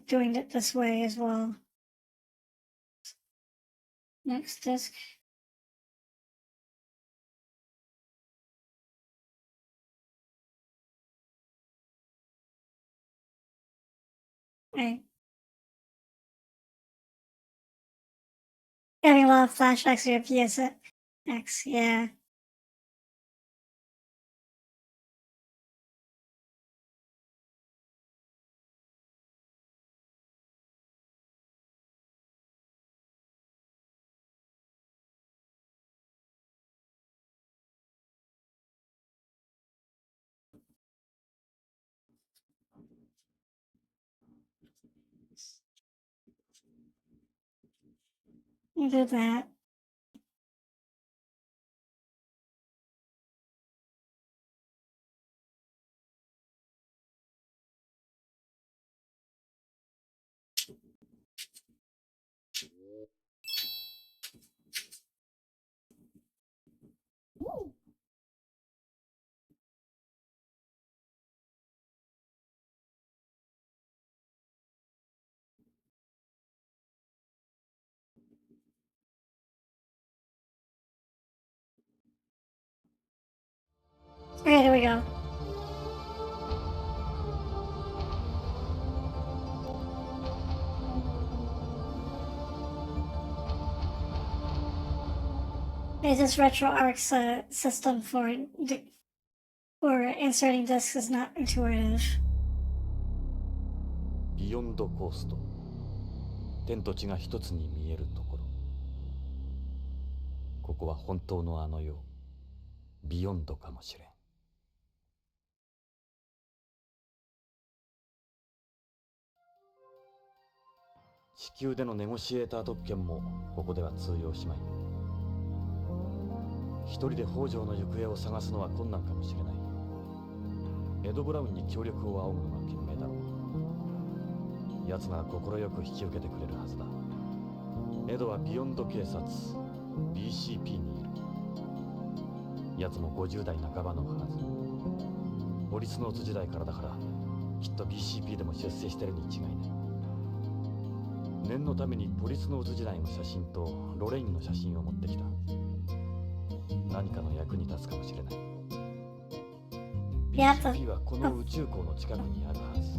doing it this way as well. Next disc. Right. Having a lot of flashbacks to your PSX, yeah. Do that. Okay, here we go. It's this RetroArch's system for inserting discs is not intuitive. ビヨンドコースト、天と地が一つに見えるところ。ここは本当のあの世、ビヨンドかもしれん。地球でのネゴシエーター特権もここでは通用しまい。一人で北条の行方を探すのは困難かもしれない。エド・ブラウンに協力を仰ぐのが賢明だろう。奴なら快く引き受けてくれるはずだ。エドはビヨンド警察 BCP にいる。奴も50代半ばのはず。ポリスノーツ時代からだからきっと BCP でも出世してるに違いない。念のためにポリスノーツ時代の写真とロレインの写真を持ってきた。何かの役に立つかもしれない。BCP はこの宇宙港の近くにあるはず。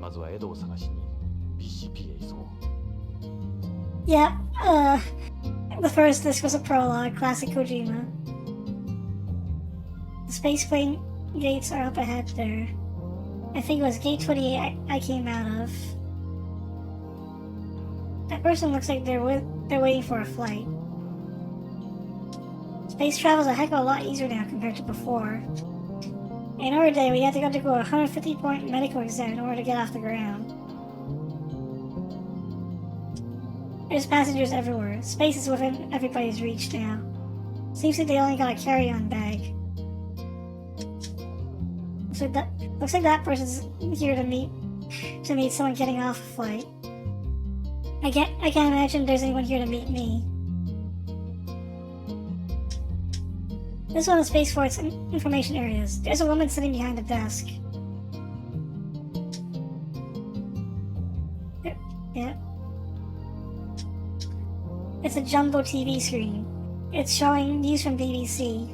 まずはエドを探しに BCP へ急ごう。Yep, the first disc was a prologue, classic Kojima. The space plane gates are up ahead there. I think it was gate 28 I came out of. That person looks like they're waiting for a flight. Space travel's a heck of a lot easier now compared to before. In our day, we had to undergo a 150-point medical exam in order to get off the ground. There's passengers everywhere. Space is within everybody's reach now. Seems like they only got a carry-on bag. Looks like that person's here to meet someone getting off a flight. I can't imagine there's anyone here to meet me. This is one of the Space Force information areas. There's a woman sitting behind the desk. Yeah. It's a jumbo TV screen. It's showing news from BBC.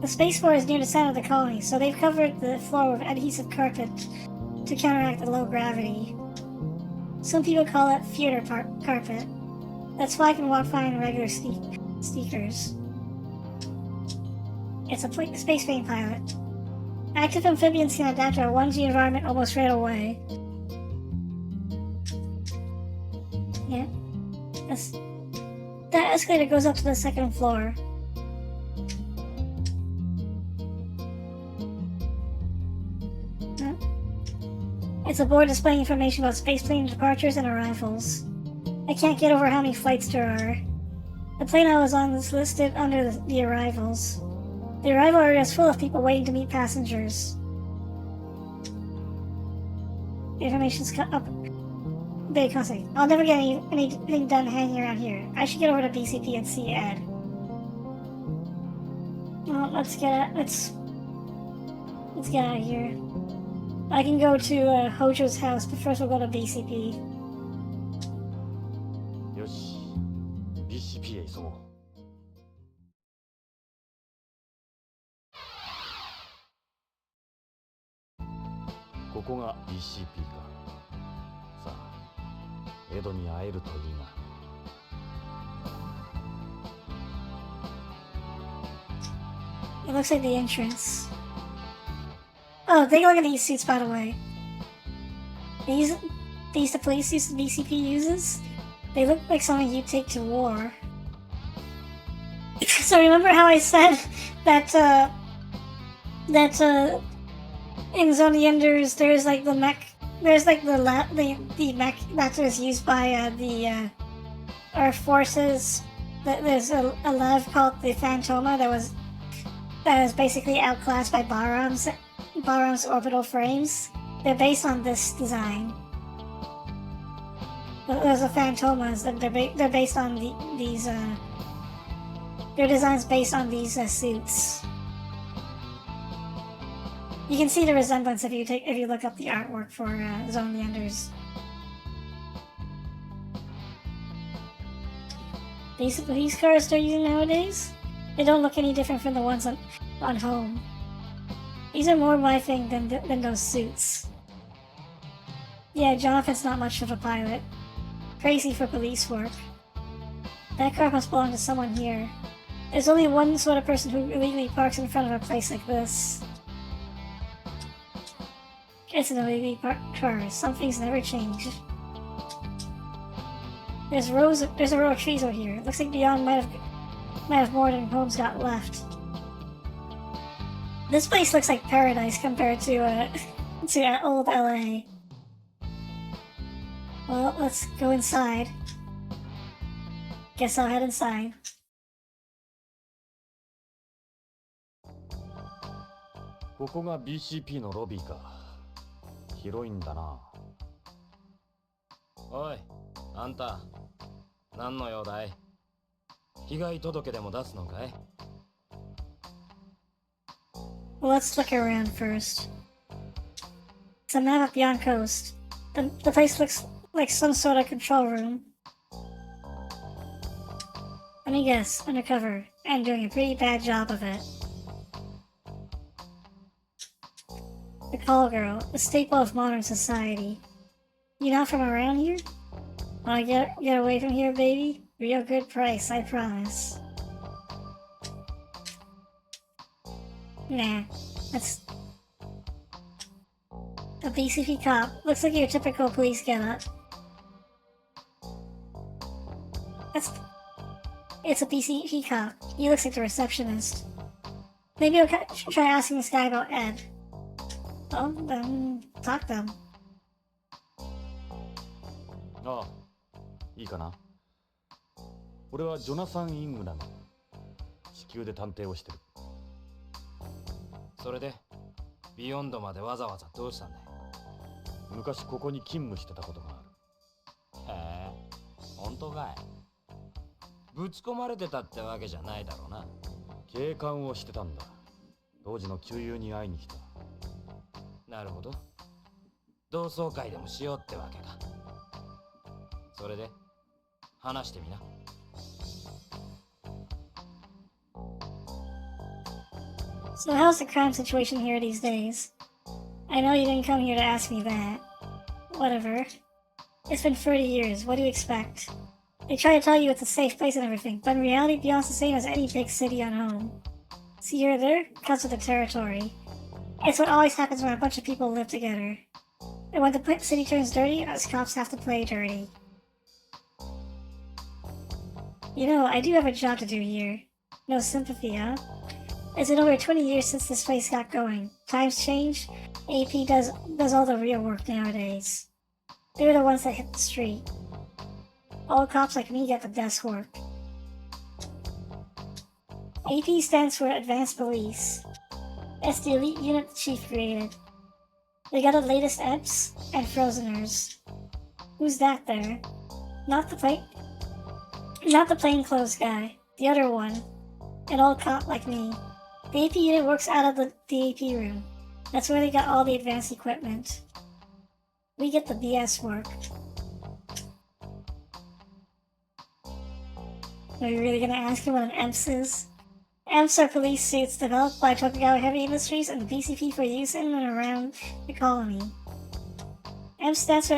The spaceport is near the center of the colony, so they've covered the floor with adhesive carpet to counteract the low gravity. Some people call it theater carpet. That's why I can walk fine in regular sneakers. It's a space plane pilot. Active amphibians can adapt to a 1G environment almost right away. Yeah. That escalator goes up to the second floor. It's a board displaying information about spaceplane departures and arrivals. I can't get over how many flights there are. The plane I was on is listed under the arrivals. The arrival area is full of people waiting to meet passengers. The information's up. Very constantly. I'll never get anything done hanging around here. I should get over to BCP and see Ed. Well, let's get out of here. I can go to Hojo's house, but first we'll go to BCP. よし、BCP へ急ごう。ここが BCP か。さあ、エドに会えるといいな。It looks like the entrance. Oh, take a look at these suits, by the way. These the police suits the BCP uses? They look like something you take to war. So remember how I said that, in Zone of the Enders, there's like the mech, there's like the mech that was used by, the Earth Forces. There's a lab called the Phantoma that was basically outclassed by Barom's orbital frames. They're based on this design. Those are Phantomas. They're based on these. Their design's based on these suits. You can see the resemblance if you look up the artwork for Zone of the Enders. These police cars they're using nowadays, they don't look any different from the ones on home. These are more my thing than those suits. Yeah, Jonathan's not much of a pilot. Crazy for police work. That car must belong to someone here. There's only one sort of person who illegally parks in front of a place like this. It's an illegally parked car. Some things never change. There's a row of trees over here. Looks like Beyond might have more than homes got left. This place looks like paradise compared to old LA. Well, let's go inside. Guess I'll head inside. This is BCP のロビーか。広いんだな。おい、あんた、何の用だい？被害届でも出すのかい？ Well, let's look around first. It's a map of Beyond Coast. The place looks like some sort of control room. Let me guess, undercover, and doing a pretty bad job of it. The call girl, a staple of modern society. You not from around here? Wanna get away from here, baby? Real good price, I promise. Nah, that's a BCP cop. Looks like your typical police getup. It's a BCP cop. He looks like the receptionist. Maybe I'll try asking this guy about Ed. Well, then talk to him. ああ、いいかな。俺はジョナサン・イングナム。地球で探偵をしてる。それで、ビヨンドまでわざわざどうしたんだよ。昔ここに勤務してたことがある。へえ、本当かい。ぶち込まれてたってわけじゃないだろうな。警官をしてたんだ。当時の旧友に会いに来た。なるほど。同窓会でもしようってわけか。それで、話してみな。So how's the crime situation here these days? I know you didn't come here to ask me that. Whatever. It's been 30 years, what do you expect? They try to tell you it's a safe place and everything, but in reality, Beyond's the same as any big city on home. See here or there, comes with the territory. It's what always happens when a bunch of people live together. And when the city turns dirty, us cops have to play dirty. You know, I do have a job to do here. No sympathy, huh? It's been over 20 years since this place got going. Times change. AP does all the real work nowadays. They're the ones that hit the street. All cops like me get the desk work. AP stands for Advanced Police. It's the elite unit the chief created. They got the latest EPs and Frozeners. Who's that there? Not the plainclothes guy. The other one. An old cop like me. The AP unit works out of the AP room. That's where they got all the advanced equipment. We get the BS work. Are you really gonna ask him what an EMS is? EMS are police suits developed by Tokugawa Heavy Industries and the BCP for use in and around the colony. EMS stands for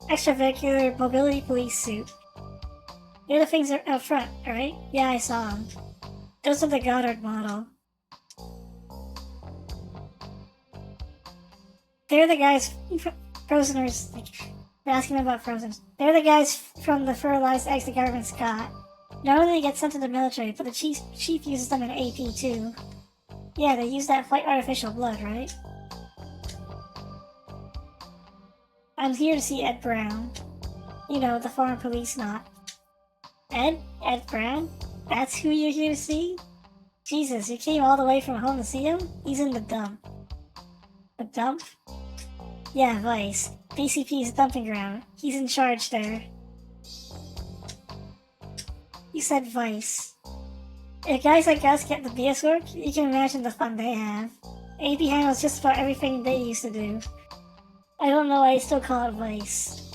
extravehicular mobility police suit. The other things are up front, right? Yeah, I saw them. Those are the Goddard model. They're the guys, Frozeners, they're asking about Frozen. They're the guys from the fertilized eggs the government's got. Not only they get sent to the military, but the chief uses them in AP too. Yeah, they use that white artificial blood, right? I'm here to see Ed Brown. You know, the former Policenaut. Ed Brown? That's who you're here to see? Jesus, you came all the way from home to see him? He's in the dump. The dump? Yeah, Vice. BCP's dumping ground. He's in charge there. You said Vice. If guys like us get the BS work, you can imagine the fun they have. AP handles just about everything they used to do. I don't know why they still call it Vice.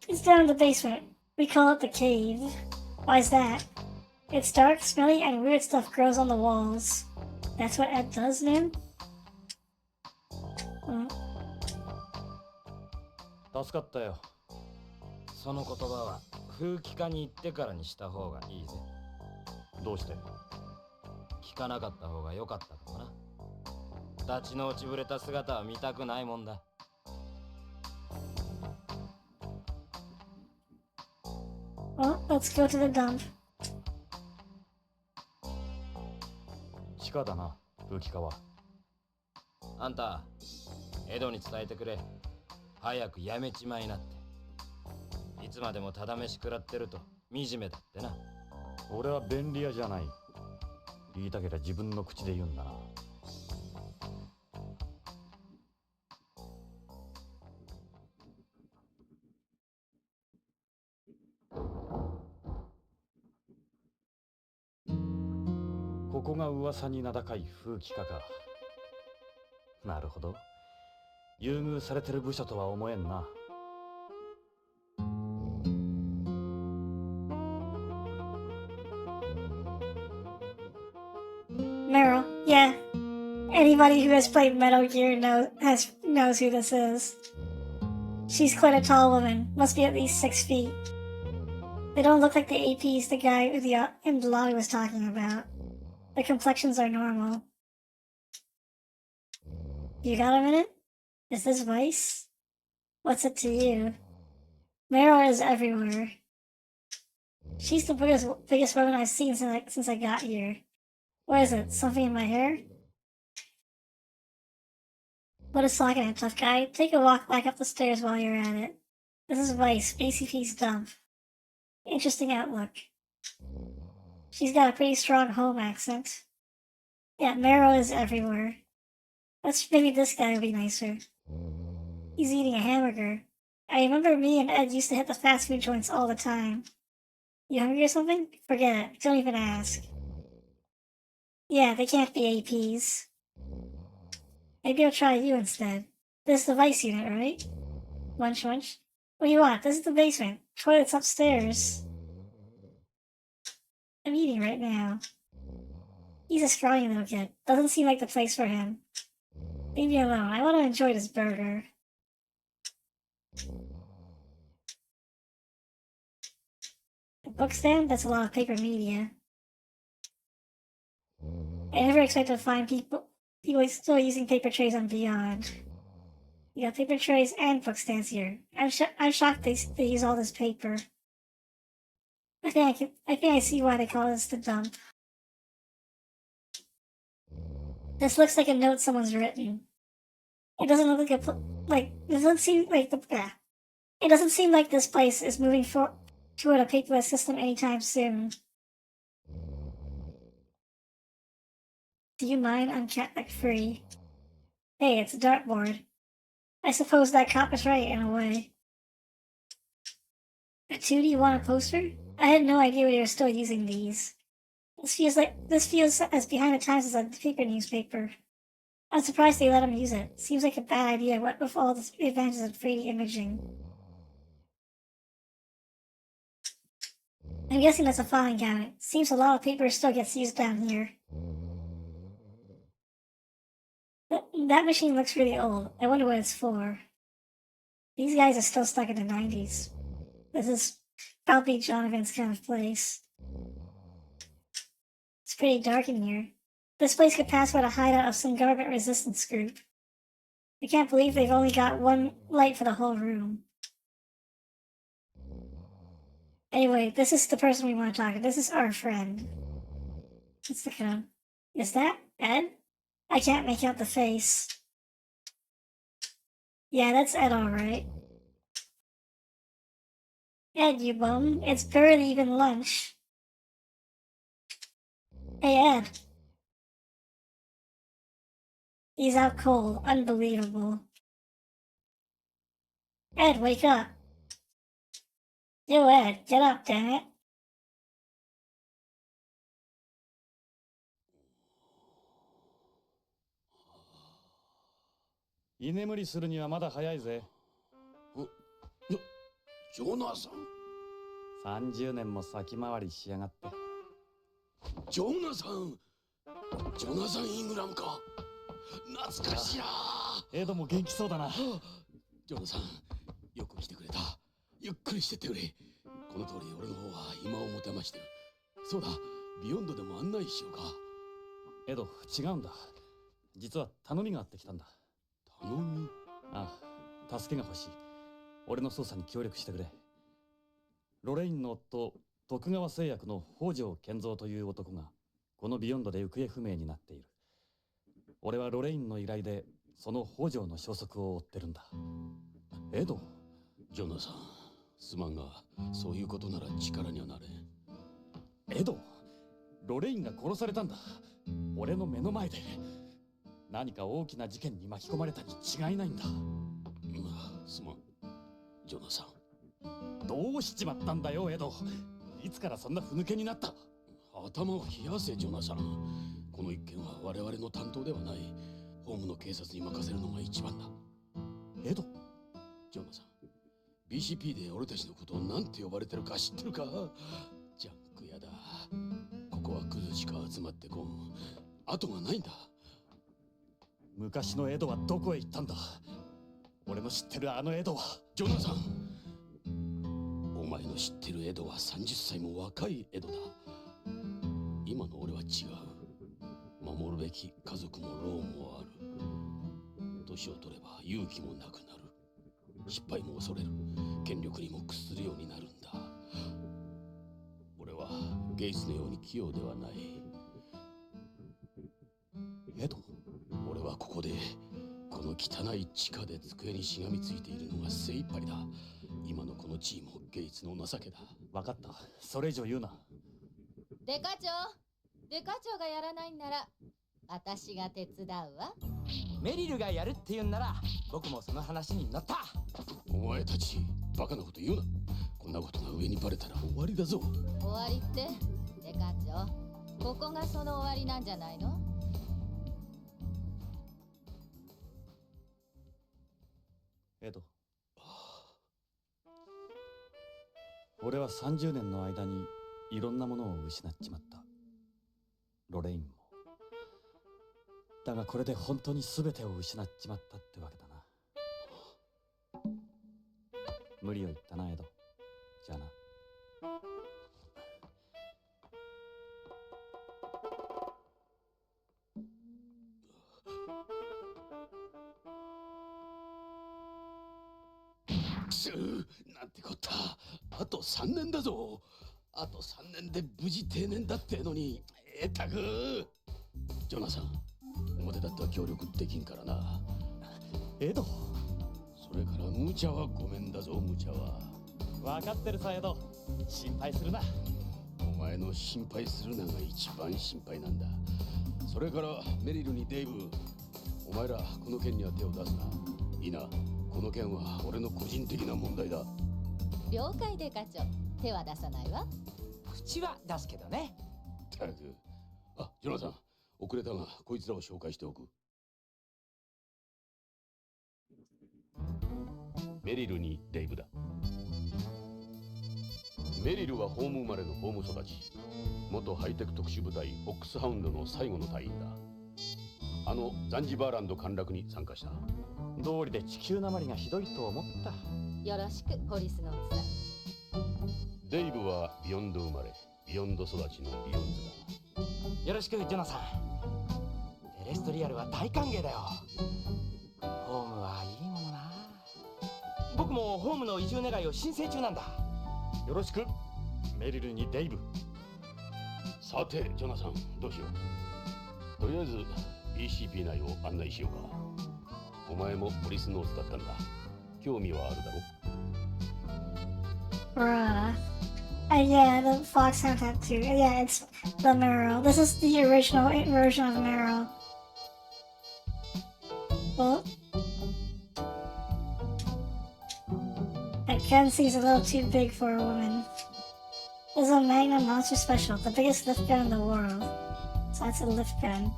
It's down in the basement. We call it the cave. Why's that? It's dark, smelly, and weird stuff grows on the walls. That's what Ed does, man? 助かったよ。その言葉は風紀課に行ってからにした方がいいぜ。どうして？聞かなかった方が良かったかもな。立ちの落ちぶれた姿は見たくないもんだ。Well, let's go to the dump. 地下だな、風紀課は。あんた、エドに伝えてくれ。早くやめちまいなって。いつまでもただ飯食らってると惨めだってな。俺は便利屋じゃない。言いたけりゃ自分の口で言うんだな。ここが噂に名高い風紀課か。なるほど。優遇されてる部署とは思えんな。Meryl, yeah. Anybody who has played Metal Gear knows who this is. She's quite a tall woman, must be at least 6 feet. They don't look like the APs the guy in the lobby was talking about. Their complexions are normal. You got a minute? Is this Vice? What's it to you? Meryl is everywhere. She's the biggest woman I've seen since I got here. What is it? Something in my hair? What is talking it, tough guy? Take a walk back up the stairs while you're at it. This is Vice, BCP's dump. Interesting outlook. She's got a pretty strong home accent. Yeah, Meryl is everywhere. Maybe this guy would be nicer. He's eating a hamburger. I remember me and Ed used to hit the fast food joints all the time. You hungry or something? Forget it. Don't even ask. Yeah, they can't be APs. Maybe I'll try you instead. This is the Vice unit, right? Munch. What do you want? This is the basement. Toilet's upstairs. I'm eating right now. He's a scrawny little kid. Doesn't seem like the place for him. Leave me alone. I want to enjoy this burger. The book stand? That's a lot of paper media. I never expected to find people still using paper trays on Beyond. You got paper trays and book stands here. I'm shocked they use all this paper. I think I see why they call this the dump. This looks like a note someone's written. It doesn't look like it doesn't seem like this place is moving toward a paperless system anytime soon. Do you mind? I'm cat free. Hey, it's a dartboard. I suppose that cop is right in a way. A 2D want a poster? I had no idea we were still using these. This feels as behind the times as a paper newspaper. I'm surprised they let him use it. Seems like a bad idea, what with all the advantages of 3D imaging. I'm guessing that's a filing cabinet. Seems a lot of paper still gets used down here. That machine looks really old. I wonder what it's for. These guys are still stuck in the 90s. This is probably Jonathan's kind of place. It's pretty dark in here. This place could pass for the hideout of some government resistance group. I can't believe they've only got one light for the whole room. Anyway, this is the person we want to talk to. This is our friend. Let's look at him. Is that Ed? I can't make out the face. Yeah, that's Ed, alright. Ed, you bum. It's barely even lunch. Hey, Ed. He's out cold. Unbelievable. Ed, wake up. Yo, Ed, get up, damn it.居眠りするにはまだ早いぜ。ジョナサン。30年も先回りしやがって。ジョナサン。ジョナサン・イングラムか。懐かしいな。エドも元気そうだな。ジョナサン、よく来てくれた。ゆっくりしてってくれ。この通り俺の方は暇を持てましてる。そうだ、ビヨンドでも案内しようか。エド、違うんだ。実は頼みがあってきたんだ。頼み？ああ、助けが欲しい。俺の捜査に協力してくれ。ロレインの夫、徳川製薬の北条健三という男がこのビヨンドで行方不明になっている。俺はロレインの依頼でその北条の消息を追ってるんだ。エド？ジョナサン、すまんが、そういうことなら力にはなれん。エド？ロレインが殺されたんだ。俺の目の前で。何か大きな事件に巻き込まれたに違いないんだ。すまん、ジョナサン。どうしちまったんだよ、エド。いつからそんなふぬけになった？頭を冷やせ、ジョナサン。この一件は我々の担当ではない。ホームの警察に任せるのが一番だ。エド？ジョナサン、BCP で俺たちのことを何て呼ばれてるか知ってるか？ジャンク屋だ。ここはクズしか集まってこん。後がないんだ。昔のエドはどこへ行ったんだ？俺の知ってるあのエドは。ジョナサン、お前の知ってるエドは30歳も若いエドだ。今の俺は違う。守るべき家族もローンもある。年を取れば勇気もなくなる。失敗も恐れる。権力にも屈するようになるんだ。俺はゲイツのように器用ではない。エド？俺はここでこの汚い地下で机にしがみついているのが精一杯だ。今のこの地位もゲイツの情けだ。分かった。それ以上言うな。デカ長がやらないんなら私が手伝うわ。メリルがやるって言うんなら僕もその話に乗った。お前たちバカなこと言うな。こんなことが上にバレたら終わりだぞ。終わりってデカ長、ここがその終わりなんじゃないの？エド、俺は30年の間にいろんなものを失っちまった。ロレインも。だがこれで本当に全てを失っちまったってわけだな。無理を言ったな、エド。じゃあな。なんてこった。あと3年だぞ。あと3年で無事定年だってのに。たくジョナサン、表だっては協力できんからな。エド。それから無茶はごめんだぞ。無茶は分かってるさ、エド。心配するな。お前の心配するのが一番心配なんだ。それからメリルにデイブ、お前らこの件には手を出すな。いいな。この件は俺の個人的な問題だ。了解デカ長、手は出さないわ。口は出すけどね。たく。あ、ジョナサン、遅れたがこいつらを紹介しておく。メリルにデイブだ。メリルはホーム生まれのホーム育ち。元ハイテク特殊部隊フォックスハウンドの最後の隊員だ。あのザンジバーランド陥落に参加した。道理で地球なまりがひどいと思った。よろしく、ポリスノーツさん。デイブはビヨンド生まれ、ビヨンド育ちのビヨンズだ。よろしくジョナサン。テレストリアルは大歓迎だよ。ホームはいいものな。僕もホームの移住願いを申請中なんだ。よろしくメリルにデイブ。さてジョナサン、どうしよう。とりあえず BCP 内を案内しようか。お前もポリスノーツだったんだ。興味はあるだろ。Bruh. Yeah, the Foxhound tattoo. Yeah, it's the Marrow. This is the original version of Marrow. Well, that Kenzie's a little too big for a woman. This is a Magnum Monster Special, the biggest lift gun in the world. So that's a lift gun.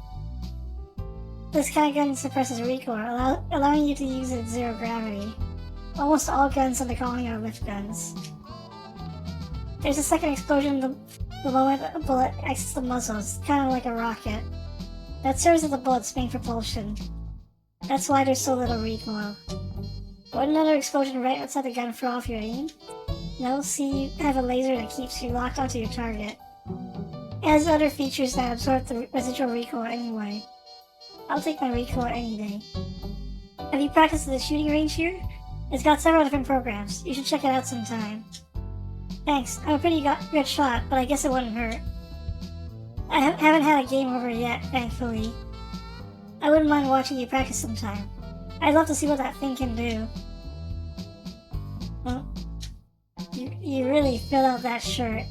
This kind of gun suppresses recoil, allowing you to use it at zero gravity. Almost all guns in the colony are lift guns. There's a second explosion the moment a bullet exits the muzzle. It's kind of like a rocket. That serves as the bullet's main propulsion. That's why there's so little recoil. Would another explosion right outside the gun throw off your aim? No, see, you have a laser that keeps you locked onto your target. It has other features that absorb the residual recoil anyway. I'll take my recoil any day. Have you practiced at the shooting range here? It's got several different programs. You should check it out sometime. Thanks, I'm a pretty good shot, but I guess it wouldn't hurt. I haven't had a game over yet, thankfully. I wouldn't mind watching you practice sometime. I'd love to see what that thing can do. Well, you really filled out that shirt.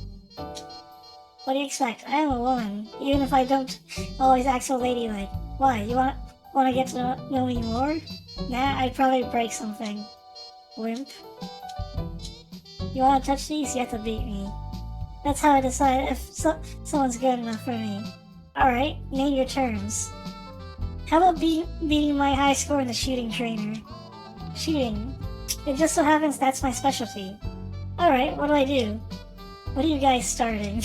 What do you expect? I am a woman, even if I don't always act so ladylike. Why, you wanna get to know me more? Nah, I'd probably break something. Wimp. You wanna touch these? You have to beat me. That's how I decide if someone's good enough for me. Alright, name your terms. How about beating my high score in the shooting trainer? Shooting. It just so happens that's my specialty. Alright, what do I do? What are you guys starting?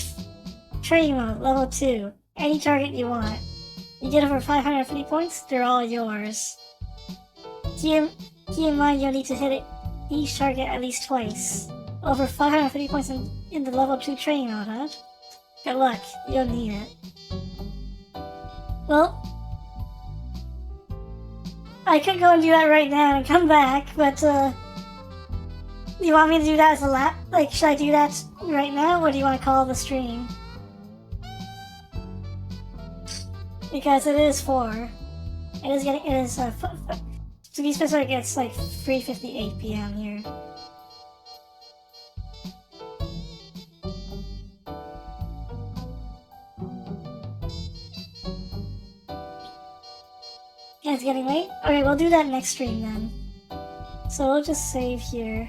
Training mode, level 2. Any target you want. You get over 550 points, they're all yours. Keep in mind you'll need to hit each target at least twice. Over 550 points in the level 2 training mode, huh? Good luck, you'll need it. Well, I could go and do that right now and come back, but you want me to do that as a lap? Like, should I do that right now, or do you want to call the stream? Because it is 4. To be specific, it's like 3:58 PM here. Yeah, it's getting late? Okay, we'll do that next stream then. So we'll just save here.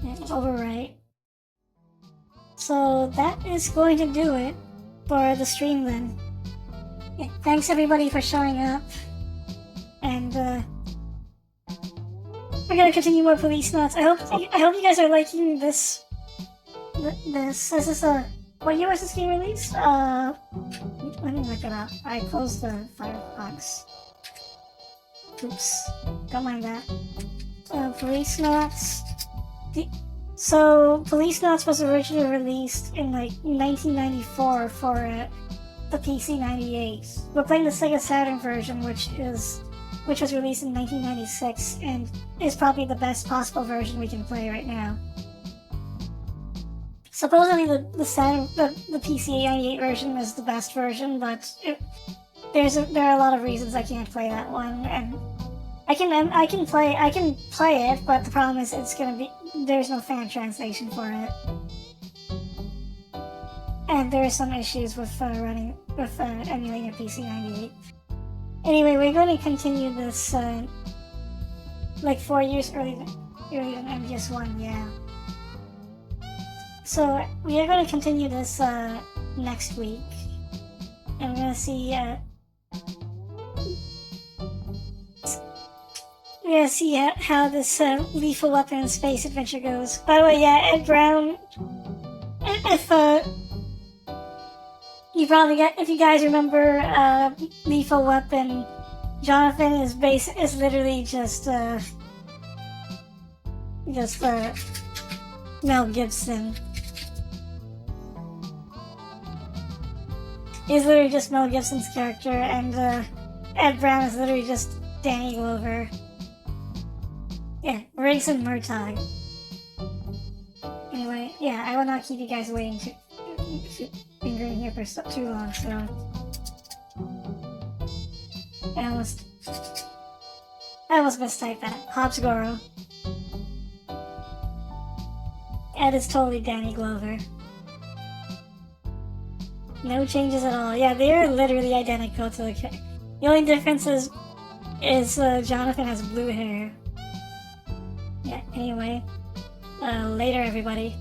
And overwrite. So that is going to do it for the stream then. Yeah, thanks everybody for showing up. And we're gonna continue more Policenauts. I hope you guys are liking this. This is a. What year was this game released? Let me look it up. I closed the Firefox. Oops. Don't mind that. Policenauts. So, Policenauts was originally released in like 1994 for the PC 98. We're playing the Sega Saturn version, which was released in 1996 and is probably the best possible version we can play right now. Supposedly the PC 98 version is the best version, but there are a lot of reasons I can't play that one, and I can play it, but the problem is there's no fan translation for it, and there are some issues with emulating a PC 98. Anyway, we're going to continue this like 4 years earlier than MGS1, yeah. So we are going to continue this next week, and we're going to see how this lethal weapon space adventure goes. By the way, yeah, Ed Brown if if you guys remember Lethal Weapon, Jonathan is literally just Mel Gibson. He's literally just Mel Gibson's character, and Ed Brown is literally just Danny Glover. Yeah, Riggs and Murtaugh. Anyway, yeah, I will not keep you guys waiting lingering here for too long, so I almost mistyped that. Hobbs Goro. Ed is totally Danny Glover. No changes at all. Yeah, they are literally identical to the. The only difference is Jonathan has blue hair. Yeah. Anyway, later, everybody.